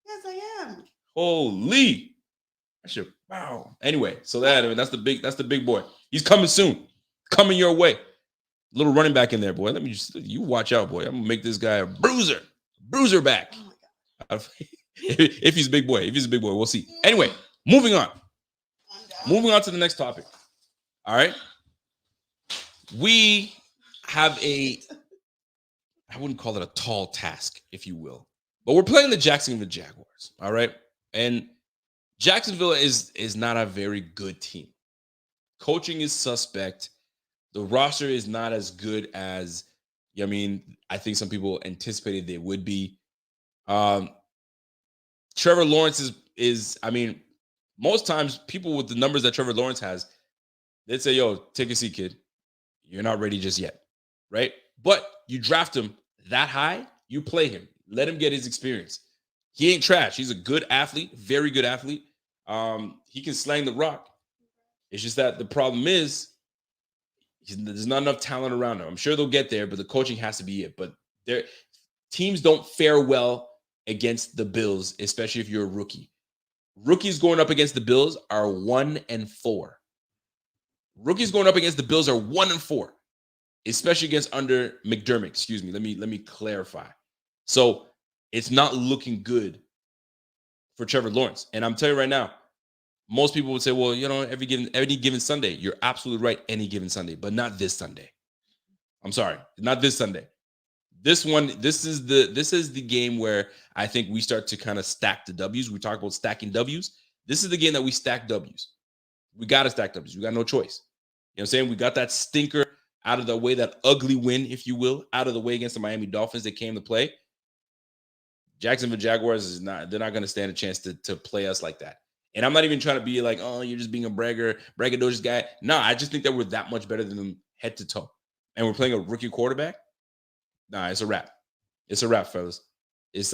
Yes, I am. Holy. I should wow. Anyway, so that's the big boy. He's coming soon. Coming your way. Little running back in there, boy. Let me you watch out, boy. I'm gonna make this guy a bruiser. Bruiser back. Oh my God. If he's a big boy. If he's a big boy, we'll see. Anyway, moving on. Moving on to the next topic. All right. We have I wouldn't call it a tall task, if you will, but we're playing the Jacksonville Jaguars. All right. And Jacksonville is not a very good team. Coaching is suspect. The roster is not as good as, I think some people anticipated they would be. Trevor Lawrence is most times people with the numbers that Trevor Lawrence has, they'd say, yo, take a seat, kid. You're not ready just yet, right? But you draft him that high, you play him. Let him get his experience. He ain't trash. He's a good athlete, very good athlete. He can slang the rock. It's just that the problem is there's not enough talent around him. I'm sure they'll get there, but the coaching has to be it. But their teams don't fare well against the Bills, especially if you're a rookie. Rookies going up against the Bills are 1-4. Rookies going up against the Bills are 1-4, especially against under McDermott. Excuse me. Let me clarify. So it's not looking good for Trevor Lawrence. And I'm telling you right now, most people would say, well, any given Sunday. You're absolutely right, any given Sunday, but not this Sunday. I'm sorry, not this Sunday. This is the game where I think we start to kind of stack the W's. We talk about stacking W's. This is the game that we stack W's. We got to stack W's. We got no choice. You know what I'm saying? We got that stinker out of the way, that ugly win, if you will, out of the way against the Miami Dolphins that came to play. Jacksonville Jaguars they're not going to stand a chance to play us like that. And I'm not even trying to be like, oh, you're just being a braggadocious guy. No, I just think that we're that much better than them head to toe. And we're playing a rookie quarterback. Nah, it's a wrap. It's a wrap, fellas.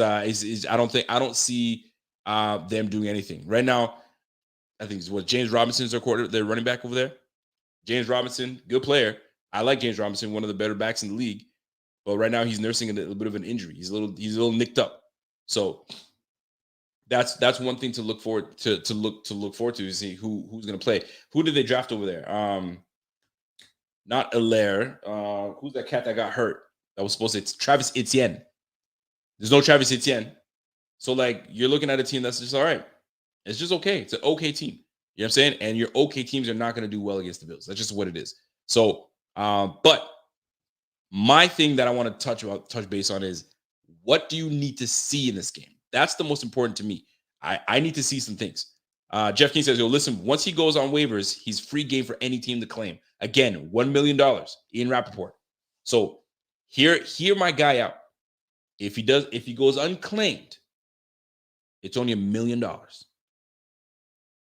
I don't see them doing anything. Right now, I think it's what James Robinson's their running back over there. James Robinson, good player. I like James Robinson, one of the better backs in the league. But right now he's nursing a little bit of an injury. He's a little nicked up. So that's one thing to look forward to see who's going to play. Who did they draft over there? Not Allaire. Who's that cat that got hurt? That was supposed to. It's Travis Etienne. There's no Travis Etienne. So you're looking at a team that's just all right. It's just okay. It's an okay team. You know what I'm saying? And your okay teams are not going to do well against the Bills. That's just what it is. So, but my thing that I want to touch base on is, what do you need to see in this game? That's the most important to me. I need to see some things. Jeff King says, yo, listen, once he goes on waivers, he's free game for any team to claim. Again, $1 million, Ian Rappaport. So hear my guy out. If he goes unclaimed, it's only $1 million.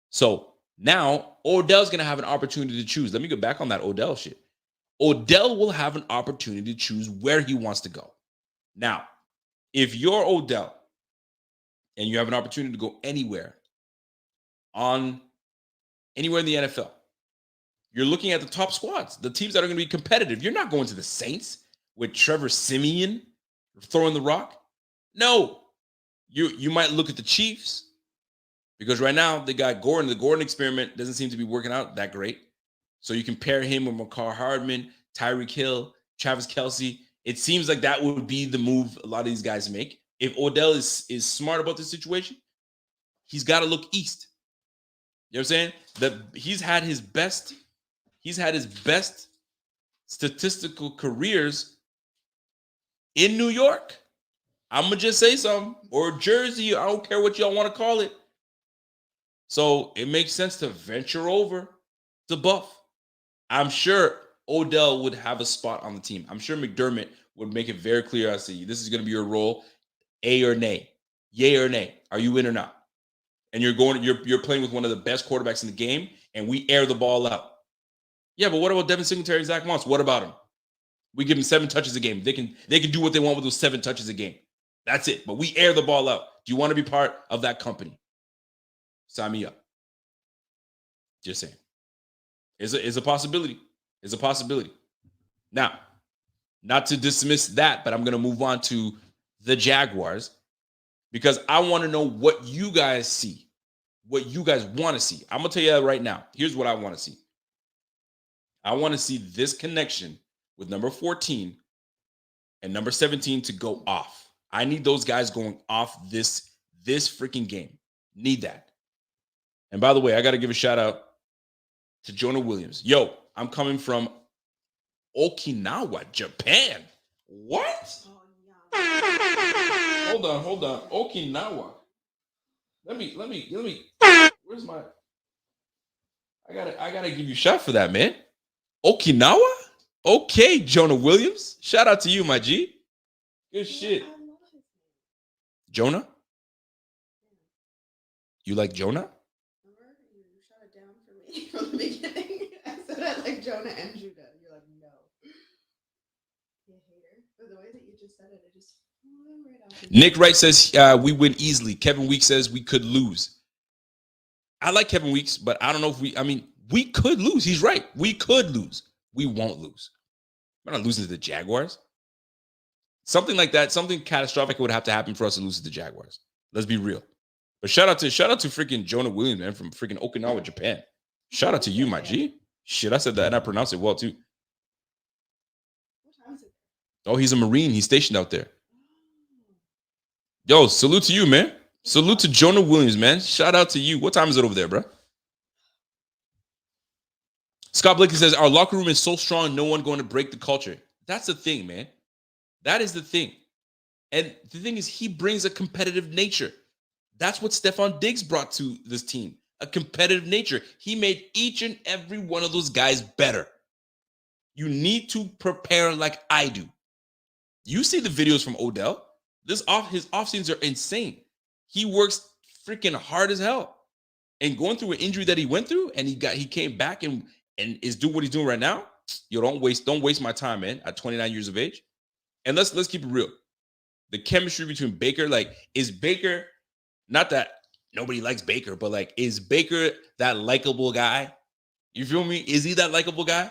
So now Odell's going to have an opportunity to choose. Let me go back on that Odell shit. Odell will have an opportunity to choose where he wants to go. Now, if you're Odell and you have an opportunity to go anywhere in the NFL, you're looking at the top squads, the teams that are going to be competitive. You're not going to the Saints with Trevor Siemian throwing the rock. No, you might look at the Chiefs, because right now they got Gordon. The Gordon experiment doesn't seem to be working out that great. So you can pair him with McCall Hardman, Tyreek Hill, Travis Kelce. It seems like that would be the move a lot of these guys make. If Odell is smart about this situation, he's got to look east. You know what I'm saying? He's had his best statistical careers in New York. I'm gonna just say something, or Jersey. I don't care what y'all want to call it. So it makes sense to venture over to Buff. I'm sure Odell would have a spot on the team. I'm sure McDermott would make it very clear as to this is going to be your role, A or nay, yay or nay. Are you in or not? And you're playing with one of the best quarterbacks in the game, and we air the ball out. Yeah, but what about Devin Singletary and Zach Moss? What about him? We give them 7 touches a game. They can do what they want with those 7 touches a game. That's it. But we air the ball out. Do you want to be part of that company? Sign me up. Just saying. It's a possibility. It's a possibility. Now, Not to dismiss that, but I'm going to move on to the Jaguars because I want to know what you guys see, what you guys want to see. I'm going to tell you that right now. Here's what I want to see. I want to see this connection with number 14 and number 17 to go off. I need those guys going off this freaking game. Need that. And by the way, I got to give a shout out to Jonah Williams. Yo, I'm coming from Okinawa, Japan. What? Hold on. Okinawa. Let me. Where's my? I gotta give you a shot for that, man. Okinawa? Okay, Jonah Williams. Shout out to you, my G. Good shit. Jonah? You like Jonah? Remember you shut it down for me from the beginning. I said I like Jonah and Judah. You're like, no. You hater. But the way that you just said it, it just flew right off. Nick Wright says we win easily. Kevin Weeks says we could lose. I like Kevin Weeks, but I don't know if we could lose. He's right. We could lose. We won't lose. We're not losing to the Jaguars. Something like that, something catastrophic would have to happen for us to lose to the Jaguars. Let's be real. But shout out to freaking Jonah Williams, man, from freaking Okinawa, Japan. Shout out to you, my G. Shit, I said that and I pronounced it well too. What time is it? Oh, he's a Marine. He's stationed out there. Yo, salute to you, man. Salute to Jonah Williams, man. Shout out to you. What time is it over there, bro? Scott Blakely says, our locker room is so strong, no one going to break the culture. That's the thing, man. That is the thing. And the thing is, he brings a competitive nature. That's what Stephon Diggs brought to this team, a competitive nature. He made each and every one of those guys better. You need to prepare like I do. You see the videos from Odell. His off seasons are insane. He works freaking hard as hell. And going through an injury that he went through, and he came back and is doing what he's doing right now. Yo, don't waste my time, man. At 29 years of age. And let's keep it real. The chemistry between Baker, is Baker, not that nobody likes Baker, but is Baker that likable guy? You feel me? Is he that likable guy?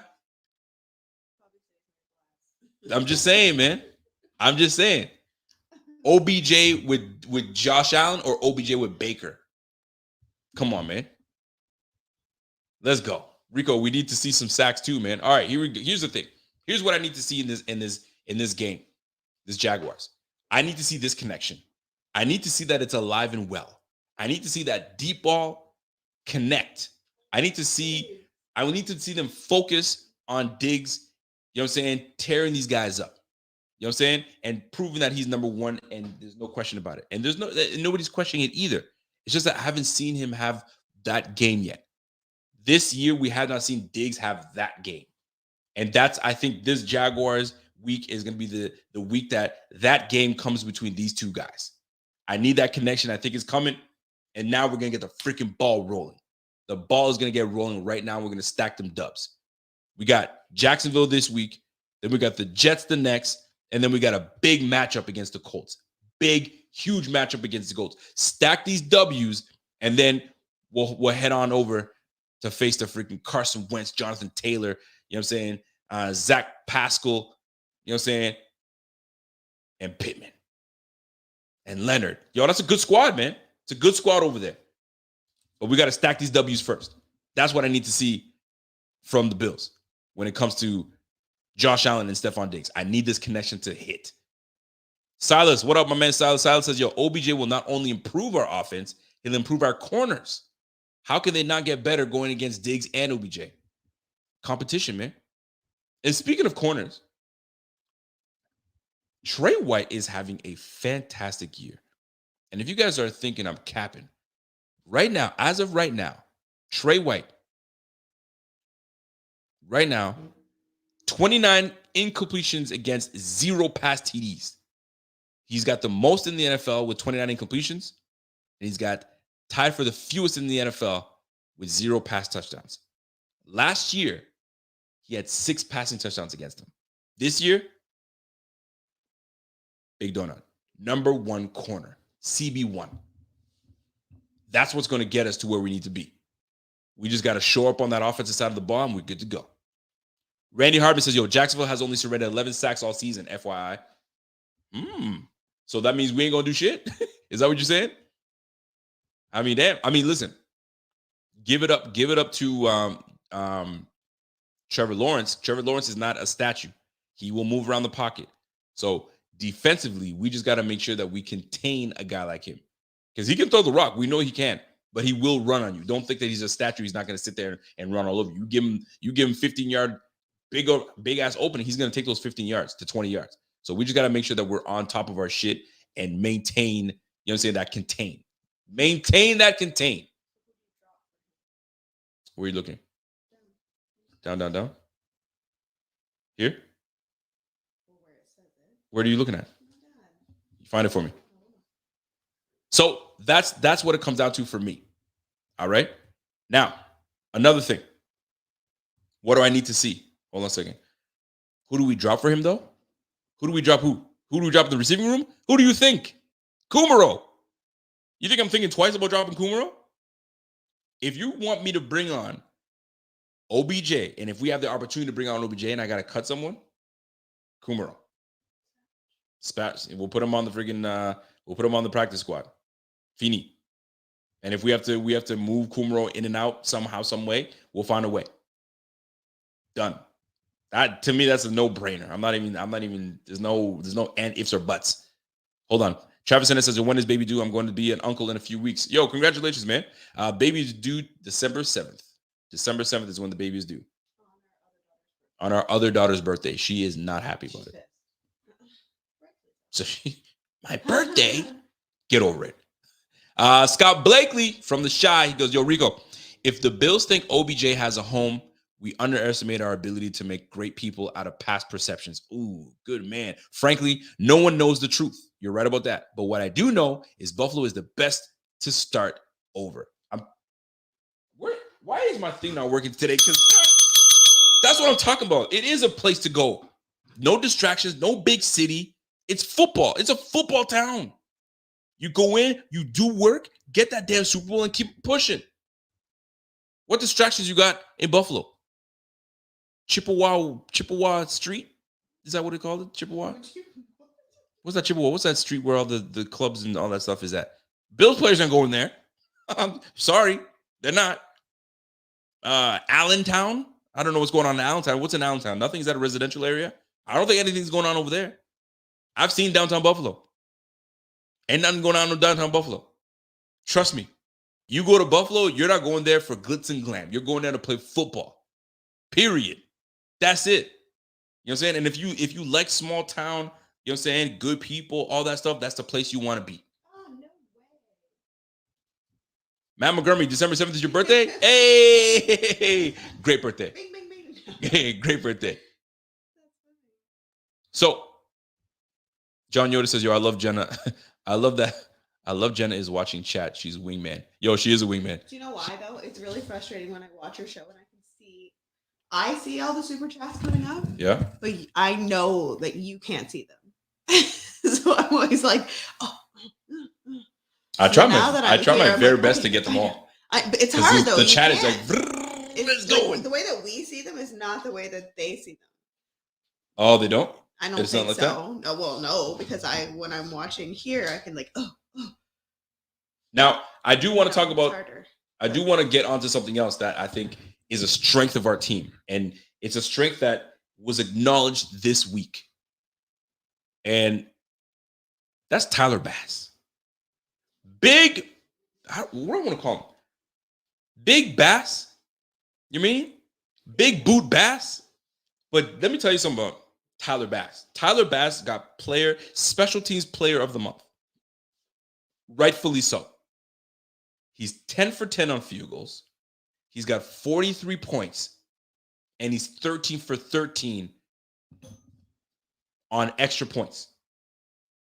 I'm just saying, man. I'm just saying. OBJ with Josh Allen or OBJ with Baker? Come on, man. Let's go. Rico, we need to see some sacks too, man. All right, here's the thing. Here's what I need to see in this game, this Jaguars. I need to see this connection. I need to see that it's alive and well. I need to see that deep ball connect. I need to see them focus on Diggs, you know what I'm saying, tearing these guys up. You know what I'm saying? And proving that he's number one, and there's no question about it. And nobody's questioning it either. It's just that I haven't seen him have that game yet. This year, we have not seen Diggs have that game. And I think this Jaguars week is going to be the week that game comes between these two guys. I need that connection. I think it's coming. And now we're going to get the freaking ball rolling. The ball is going to get rolling right now. We're going to stack them dubs. We got Jacksonville this week. Then we got the Jets the next. And then we got a big matchup against the Colts. Big, huge matchup against the Colts. Stack these W's, and then we'll head on over to face the freaking Carson Wentz, Jonathan Taylor, you know what I'm saying? Zach Pascal, you know what I'm saying? And Pittman. And Leonard. Yo, that's a good squad, man. It's a good squad over there. But we got to stack these W's first. That's what I need to see from the Bills when it comes to Josh Allen and Stephon Diggs. I need this connection to hit. Silas, what up, my man? Silas says, yo, OBJ will not only improve our offense, he'll improve our corners. How can they not get better going against Diggs and OBJ? Competition, man. And speaking of corners, Trey White is having a fantastic year. And if you guys are thinking I'm capping, right now, as of right now, Trey White, right now, 29 incompletions against 0 pass TDs. He's got the most in the NFL with 29 incompletions, and he's got tied for the fewest in the NFL with 0 pass touchdowns. Last year, he had 6 passing touchdowns against him. This year, big donut. Number 1 corner, CB1. That's what's going to get us to where we need to be. We just got to show up on that offensive side of the ball, and we're good to go. Randy Hardman says, yo, Jacksonville has only surrendered 11 sacks all season, FYI. So that means we ain't going to do shit? Is that what you're saying? I mean, damn. I mean, listen. Give it up to Trevor Lawrence. Trevor Lawrence is not a statue. He will move around the pocket. So defensively, we just got to make sure that we contain a guy like him. Because he can throw the rock. We know he can. But he will run on you. Don't think that he's a statue. He's not going to sit there and run all over you. You give him 15-yard big ass opening. He's going to take those 15 yards to 20 yards. So we just got to make sure that we're on top of our shit and maintain, you know what I'm saying, that contain. Maintain that contain. Where are you looking? Down. Here? Where are you looking at? Find it for me. So that's what it comes down to for me. All right. Now, another thing. What do I need to see? Hold on a second. Who do we drop for him, though? Who do we drop? Who do we drop in the receiving room? Who do you think? Kumaro. You think I'm thinking twice about dropping Kumaro? If you want me to bring on OBJ, and if we have the opportunity to bring on OBJ and I got to cut someone, Kumaro. We'll put him on the friggin', we'll put him on the practice squad. Fini. And if we have to move Kumaro in and out somehow, some way, we'll find a way. Done. That, to me, that's a no-brainer. I'm not even, there's no and ifs or buts. Hold on. Travis Ennis says, when is baby due? I'm going to be an uncle in a few weeks. Yo, congratulations, man. Baby's due December 7th. December 7th is when the baby is due. On our other daughter's birthday. She is not happy about it. So my birthday? Get over it. Scott Blakely from The Shy, he goes, yo, Rico, if the Bills think OBJ has a home, we underestimate our ability to make great people out of past perceptions. Ooh, good man. Frankly, no one knows the truth. You're right about that. But what I do know is Buffalo is the best to start over. Why is my thing not working today? Because that's what I'm talking about. It is a place to go. No distractions, no big city. It's football. It's a football town. You go in, you do work, get that damn Super Bowl, and keep pushing. What distractions you got in Buffalo? Chippewa Street? Is that what they call it? Chippewa? What's that Chippewa? What's that street where all the clubs and all that stuff is at? Bills players aren't going there. I'm sorry, they're not. Allentown? I don't know what's going on in Allentown. What's in Allentown? Nothing. Is that a residential area? I don't think anything's going on over there. I've seen downtown Buffalo. Ain't nothing going on in downtown Buffalo. Trust me. You go to Buffalo, you're not going there for glitz and glam. You're going there to play football. Period. That's it. You know what I'm saying? And if you like small town, you know what I'm saying, good people, all that stuff, that's the place you want to be. Oh, no way. Matt Montgomery, December 7th is your birthday? Hey! Great birthday. Bing, bing, bing. Hey, great birthday. So, John Yoda says, yo, I love Jenna. I love that. I love Jenna is watching chat. She's a wingman. Yo, she is a wingman. Do you know why, though? It's really frustrating when I watch your show and I see all the super chats coming up. Yeah. But I know that you can't see them. So I'm always like, oh. I try my very best to get them all. It's hard, though. The chat is like, let's go. The way that we see them is not the way that they see them. Oh, they don't? I don't think like so. No, well, no, because when I'm watching here, I can like, oh. Now, I do want to talk about, I do want to get onto something else that I think is a strength of our team. And it's a strength that was acknowledged this week. And that's Tyler Bass. What do I want to call him? Big Bass? You mean? Big Boot Bass? But let me tell you something about Tyler Bass. Tyler Bass got special teams player of the month. Rightfully so. He's 10 for 10 on field goals. He's got 43 points. And he's 13 for 13 on extra points.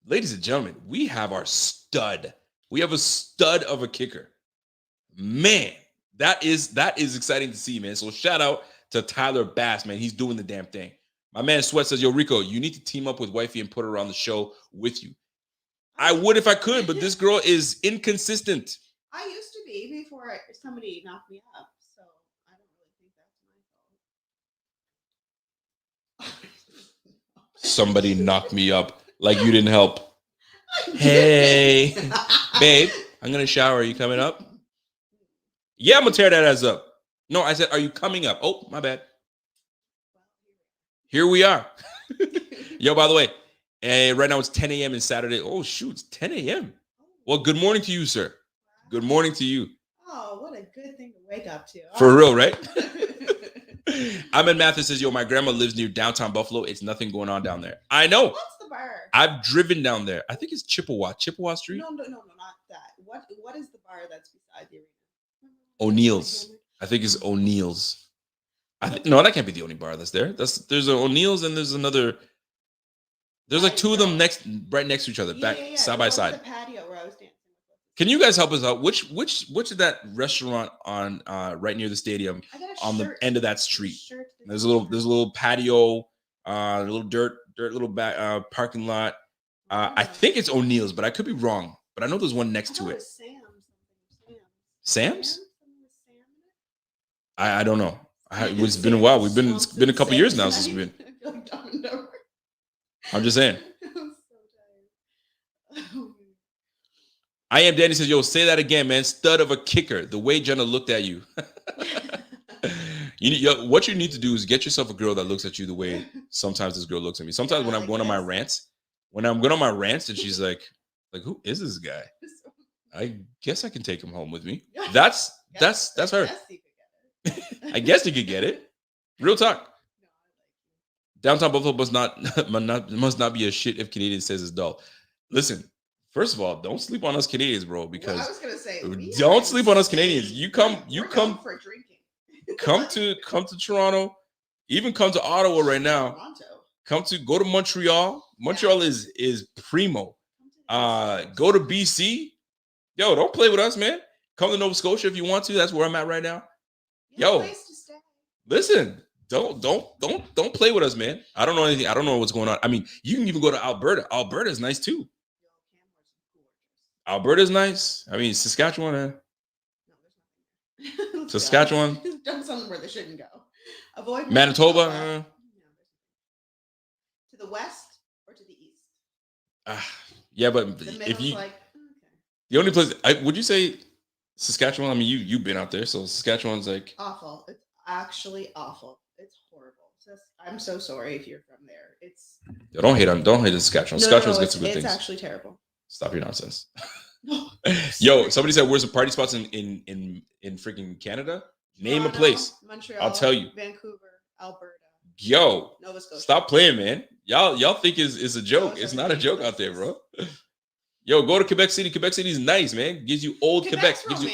Ladies and gentlemen, we have our stud. We have a stud of a kicker. Man, that is exciting to see, man. So shout out to Tyler Bass, man. He's doing the damn thing. My man Sweat says, yo, Rico, you need to team up with Wifey and put her on the show with you. I would if I could, but this girl is inconsistent. I used to be before somebody knocked me up, so I don't really think that's my fault. Somebody knocked me up like you didn't help. Hey, babe, I'm going to shower. Are you coming up? Yeah, I'm going to tear that ass up. No, I said, are you coming up? Oh, my bad. Here we are. Yo, by the way, right now it's 10 a.m. and Saturday. Oh, shoot, it's 10 a.m. Well, good morning to you, sir. Good morning to you. Oh, what a good thing to wake up to. For real, right? I'm in Mathis says, yo, my grandma lives near downtown Buffalo. It's nothing going on down there. I know. What's the bar? I've driven down there. I think it's Chippewa Street. No, not that. What is the bar that's beside the arena? O'Neill's. I think it's O'Neill's. No, that can't be the only bar that's there. There's an O'Neill's and there's another. There's like two of them right next to each other, side by side. The patio where I was dancing. Can you guys help us out? Which is that restaurant on right near the stadium on the end of that street? There's a little patio, a little dirt little back parking lot. I think it's O'Neill's, but I could be wrong. But I know there's one next to it. Sam's? I don't know. It's been a while. It's been a couple years now since we've been. I'm just saying. I am Danny says, yo, say that again, man. Stud of a kicker. The way Jenna looked at you. What you need to do is get yourself a girl that looks at you the way sometimes this girl looks at me. Sometimes when I'm going on my rants, and she's like, who is this guy? I guess I can take him home with me. That's her. I guess you could get it. Real talk. Downtown Buffalo must not be a shit if Canadian says it's dull. Listen, first of all, don't sleep on us Canadians, bro. Because I was gonna say, don't sleep on us Canadians. You come for drinking. come to Toronto, even come to Ottawa right now. Go to Montreal. Montreal is primo. Go to BC. Yo, don't play with us, man. Come to Nova Scotia if you want to. That's where I'm at right now. Yo, listen. Don't play with us, man. I don't know anything. I don't know what's going on. I mean, you can even go to Alberta. Alberta is nice too. Alberta is nice. I mean, Saskatchewan. Saskatchewan. Done something where they shouldn't go. Avoid Manitoba. To the west or to the east? Yeah, but if you the only place would you say Saskatchewan? I mean, you've been out there, so Saskatchewan's like awful. It's actually awful. It's horrible. I'm so sorry if you're from there. Don't hate the Saskatchewan. Saskatchewan's got some good things. It's actually terrible. Stop your nonsense. Yo, somebody said, where's the party spots in freaking Canada? Name a place. Montreal, I'll tell you. Vancouver, Alberta. Yo, Nova Scotia. Stop playing, man. Y'all think it's a joke. It's not a joke out there, bro. Yo, go to Quebec City. Quebec City is nice, man. Gives you old Quebec. Gives you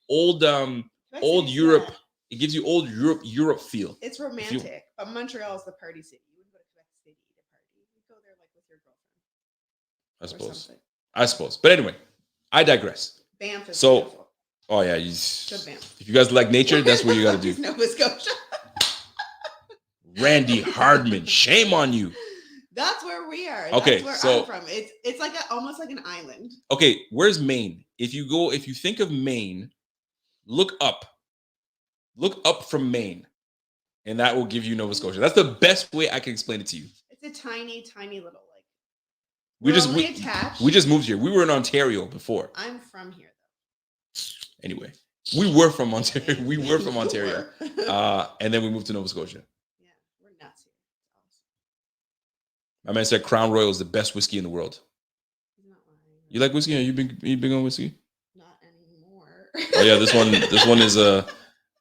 old Europe. It gives you old Europe feel. It's romantic, but Montreal is the party city. You wouldn't go to Quebec City to party. You go there like with your girlfriend. I suppose. But anyway, I digress. Banff is beautiful. Oh yeah, Good Banff. If you guys like nature, that's what you got to do. Nova Scotia. Randy Hardman, shame on you. That's where we are. Okay, that's where I'm from. It's like almost like an island. Okay, where's Maine? If you think of Maine, look up from Maine, and that will give you Nova Scotia. That's the best way I can explain it to you. It's a tiny, tiny little we just moved here. We were in Ontario before. I'm from here though. Anyway, we were from Ontario. And then we moved to Nova Scotia. Yeah, we're nuts here. Awesome. My man said Crown Royal is the best whiskey in the world. He's not lying. You like whiskey? Are you big on whiskey? Not anymore. Oh yeah, this one is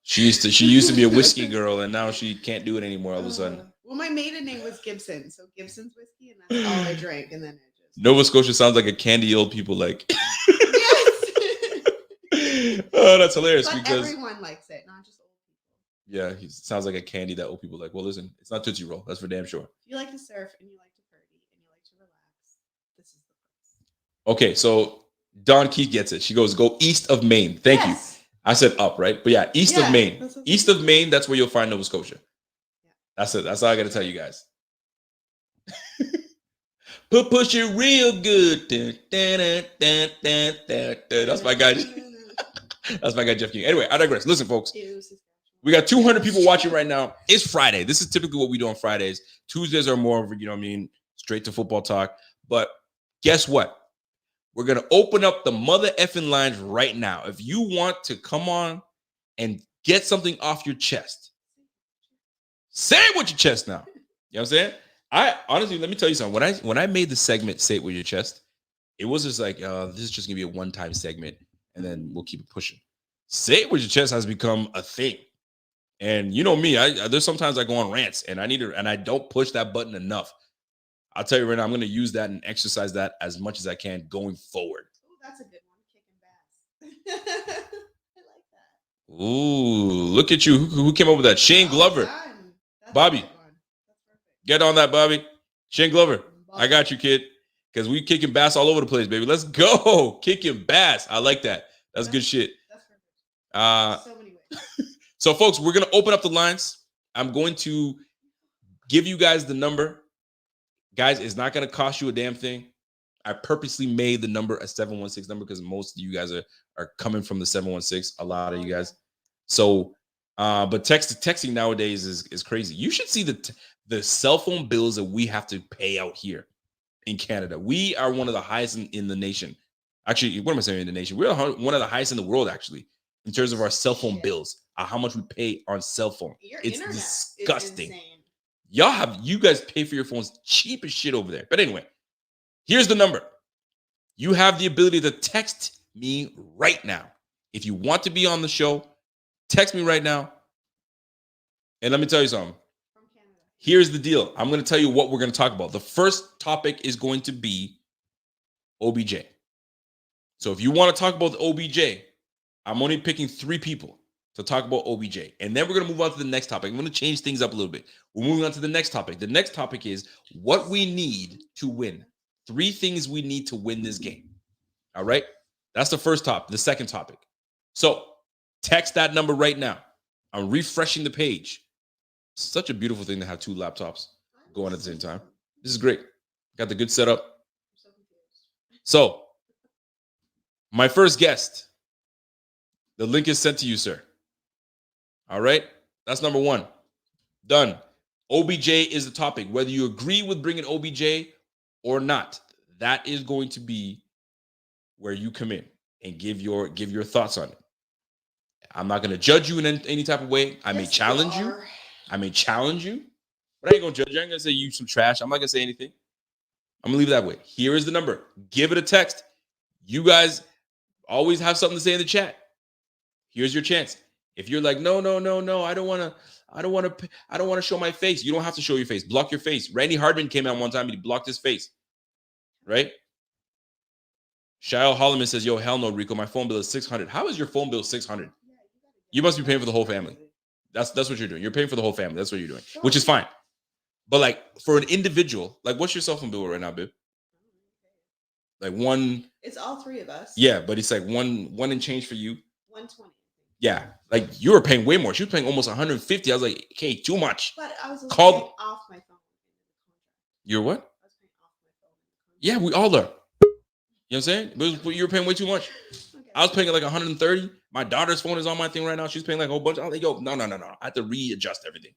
she used to be a whiskey girl and now she can't do it anymore all of a sudden. Well, my maiden name was Gibson, so Gibson's whiskey, and that's all I drank, and then it just Nova Scotia sounds like a candy old people like. Yes. Oh, that's hilarious but because everyone likes it, not just old people. Yeah, he sounds like a candy that old people like. Well, listen, it's not Tootsie Roll. That's for damn sure. If you like to surf and you like to party and you like to relax, this is the place. Okay, so Don Keith gets it. She goes, go east of Maine. Thank you. I said up, right? But yeah, east of Maine. East of Maine, that's where you'll find Nova Scotia. That's it. That's all I got to tell you guys. Push it real good. That's my guy. That's my guy, Jeff King. Anyway, I digress. Listen, folks. We got 200 people watching right now. It's Friday. This is typically what we do on Fridays. Tuesdays are more of, straight to football talk. But guess what? We're going to open up the mother effing lines right now. If you want to come on and get something off your chest, say it with your chest now. You know what I'm saying? I honestly, let me tell you something. When I made the segment, say it with your chest, it was just like, this is just going to be a one-time segment, and then we'll keep it pushing. Say it with your chest has become a thing. And you know me, there's sometimes I go on rants and I don't push that button enough. I'll tell you right now, I'm going to use that and exercise that as much as I can going forward. Oh, that's a good one. Kicking bass. I like that. Ooh, look at you. Who came up with that? Shane Glover. That's Bobby. That's perfect. Get on that, Bobby. Shane Glover. I got you, kid. Because we kicking bass all over the place, baby. Let's go. Kicking bass. I like that. That's good shit. That's perfect. So many ways. So, folks, we're going to open up the lines. I'm going to give you guys the number. Guys, it's not going to cost you a damn thing. I purposely made the number a 716 number because most of you guys are coming from the 716, a lot of you guys. So, but texting nowadays is crazy. You should see the cell phone bills that we have to pay out here in Canada. We are one of the highest in the nation. Actually, what am I saying in the nation? We're one of the highest in the world, actually, in terms of our cell phone bills. How much we pay on cell phone. It's disgusting. You guys pay for your phones cheap as shit over there. But anyway, here's the number. You have the ability to text me right now. If you want to be on the show, text me right now. And let me tell you something. Here's the deal. I'm going to tell you what we're going to talk about. The first topic is going to be OBJ. So if you want to talk about the OBJ, I'm only picking 3 people to talk about OBJ. And then we're going to move on to the next topic. I'm going to change things up a little bit. We're moving on to the next topic. The next topic is what we need to win. 3 things we need to win this game. All right? That's the first topic. The second topic. So text that number right now. I'm refreshing the page. Such a beautiful thing to have 2 laptops going at the same time. This is great. Got the good setup. So, my first guest. The link is sent to you, sir. All right? That's number 1. Done. OBJ is the topic. Whether you agree with bringing OBJ or not, that is going to be where you come in and give your thoughts on it. I'm not going to judge you in any type of way. I may challenge you. But I ain't going to judge you. I ain't going to say you some trash. I'm not going to say anything. I'm going to leave it that way. Here is the number. Give it a text. You guys always have something to say in the chat. Here's your chance. If you're like, no, I don't want to show my face. You don't have to show your face. Block your face. Randy Hardman came out one time and he blocked his face. Right? Shael Holloman says, yo, hell no, Rico. My phone bill is $600. How is your phone bill $600? You must be paying for the whole family. That's what you're doing. You're paying for the whole family. That's what you're doing, which is fine. But like for an individual, like what's your cell phone bill right now, babe? Like one. It's all 3 of us. Yeah, but it's like one and change for you. 120. Yeah, like you were paying way more. She was paying almost 150. I was like, okay, too much. But I was paying off my phone. You're what? I was paying off my phone. Yeah, we all are. You know what I'm saying? But you were paying way too much. Okay. I was paying like 130. My daughter's phone is on my thing right now. She's paying like a whole bunch. I was like, yo, no. I have to readjust everything.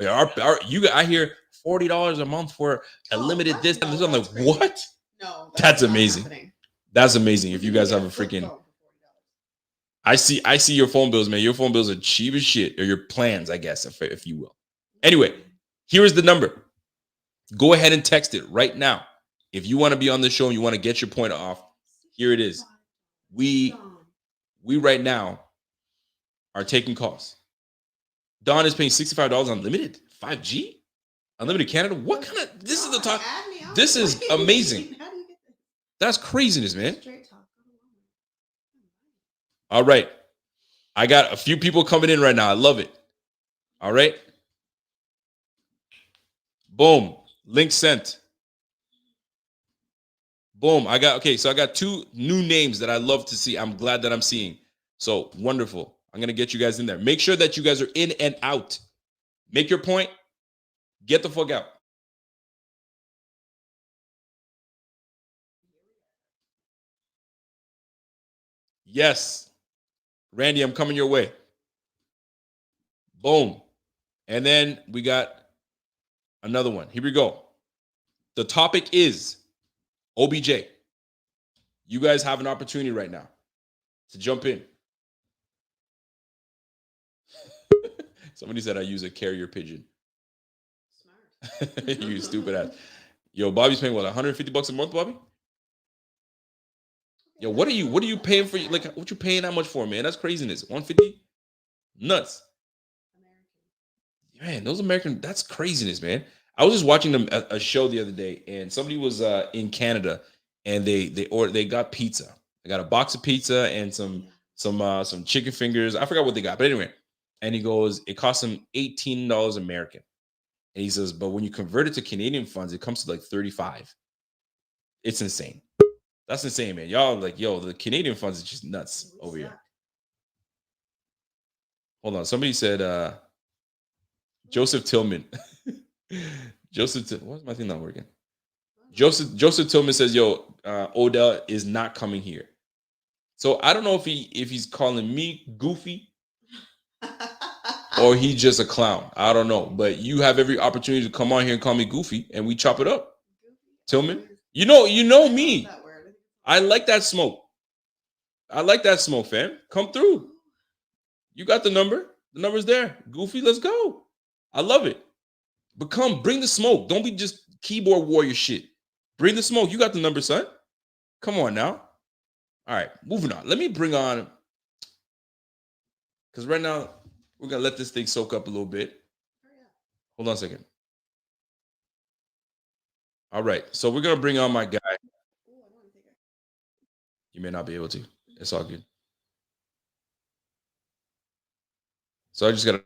I hear $40 a month for a limited this. And this. I'm like, what? No, that's amazing. Happening. That's amazing. If you guys have a freaking. I see your phone bills, man. Your phone bills are cheap as shit, or your plans, I guess, if you will. Anyway, here is the number. Go ahead and text it right now. If you want to be on the show and you want to get your point off, here it is. We right now are taking calls. Don is paying $65 unlimited 5G, unlimited Canada. What kind of? This is the talk. This is amazing. That's craziness, man. All right. I got a few people coming in right now. I love it. All right. Boom. Link sent. Boom. I got 2 new names that I love to see. I'm glad that I'm seeing. So wonderful. I'm going to get you guys in there. Make sure that you guys are in and out. Make your point. Get the fuck out. Yes. Randy, I'm coming your way. Boom. And then we got another one. Here we go. The topic is OBJ. You guys have an opportunity right now to jump in. Somebody said I use a carrier pigeon. Smart. You stupid ass. Yo, Bobby's paying what, $150 a month, Bobby? Yo, what are you paying for? Like, what you paying that much for, man? That's craziness. 150? Nuts. Man, those American, that's craziness, man. I was just watching them a show the other day, and somebody was in Canada, and they got pizza. They got a box of pizza and some chicken fingers. I forgot what they got, but anyway. And he goes, it cost him $18 American. And he says, but when you convert it to Canadian funds, it comes to like 35. It's insane. That's insane, man. Y'all like, yo, the Canadian funds is just nuts over here. Hold on. Somebody said Joseph Tillman. Why's my thing not working? Joseph Tillman says, yo, Odell is not coming here. So I don't know if he's calling me goofy or he's just a clown. I don't know. But you have every opportunity to come on here and call me goofy, and we chop it up. Tillman, you know me. I like that smoke. I like that smoke, fam. Come through. You got the number. The number's there. Goofy, let's go. I love it. But bring the smoke. Don't be just keyboard warrior shit. Bring the smoke. You got the number, son. Come on now. All right, moving on. Let me bring on, because right now we're going to let this thing soak up a little bit. Hold on a second. All right, so we're going to bring on my guy. You may not be able to. It's all good. So I just got to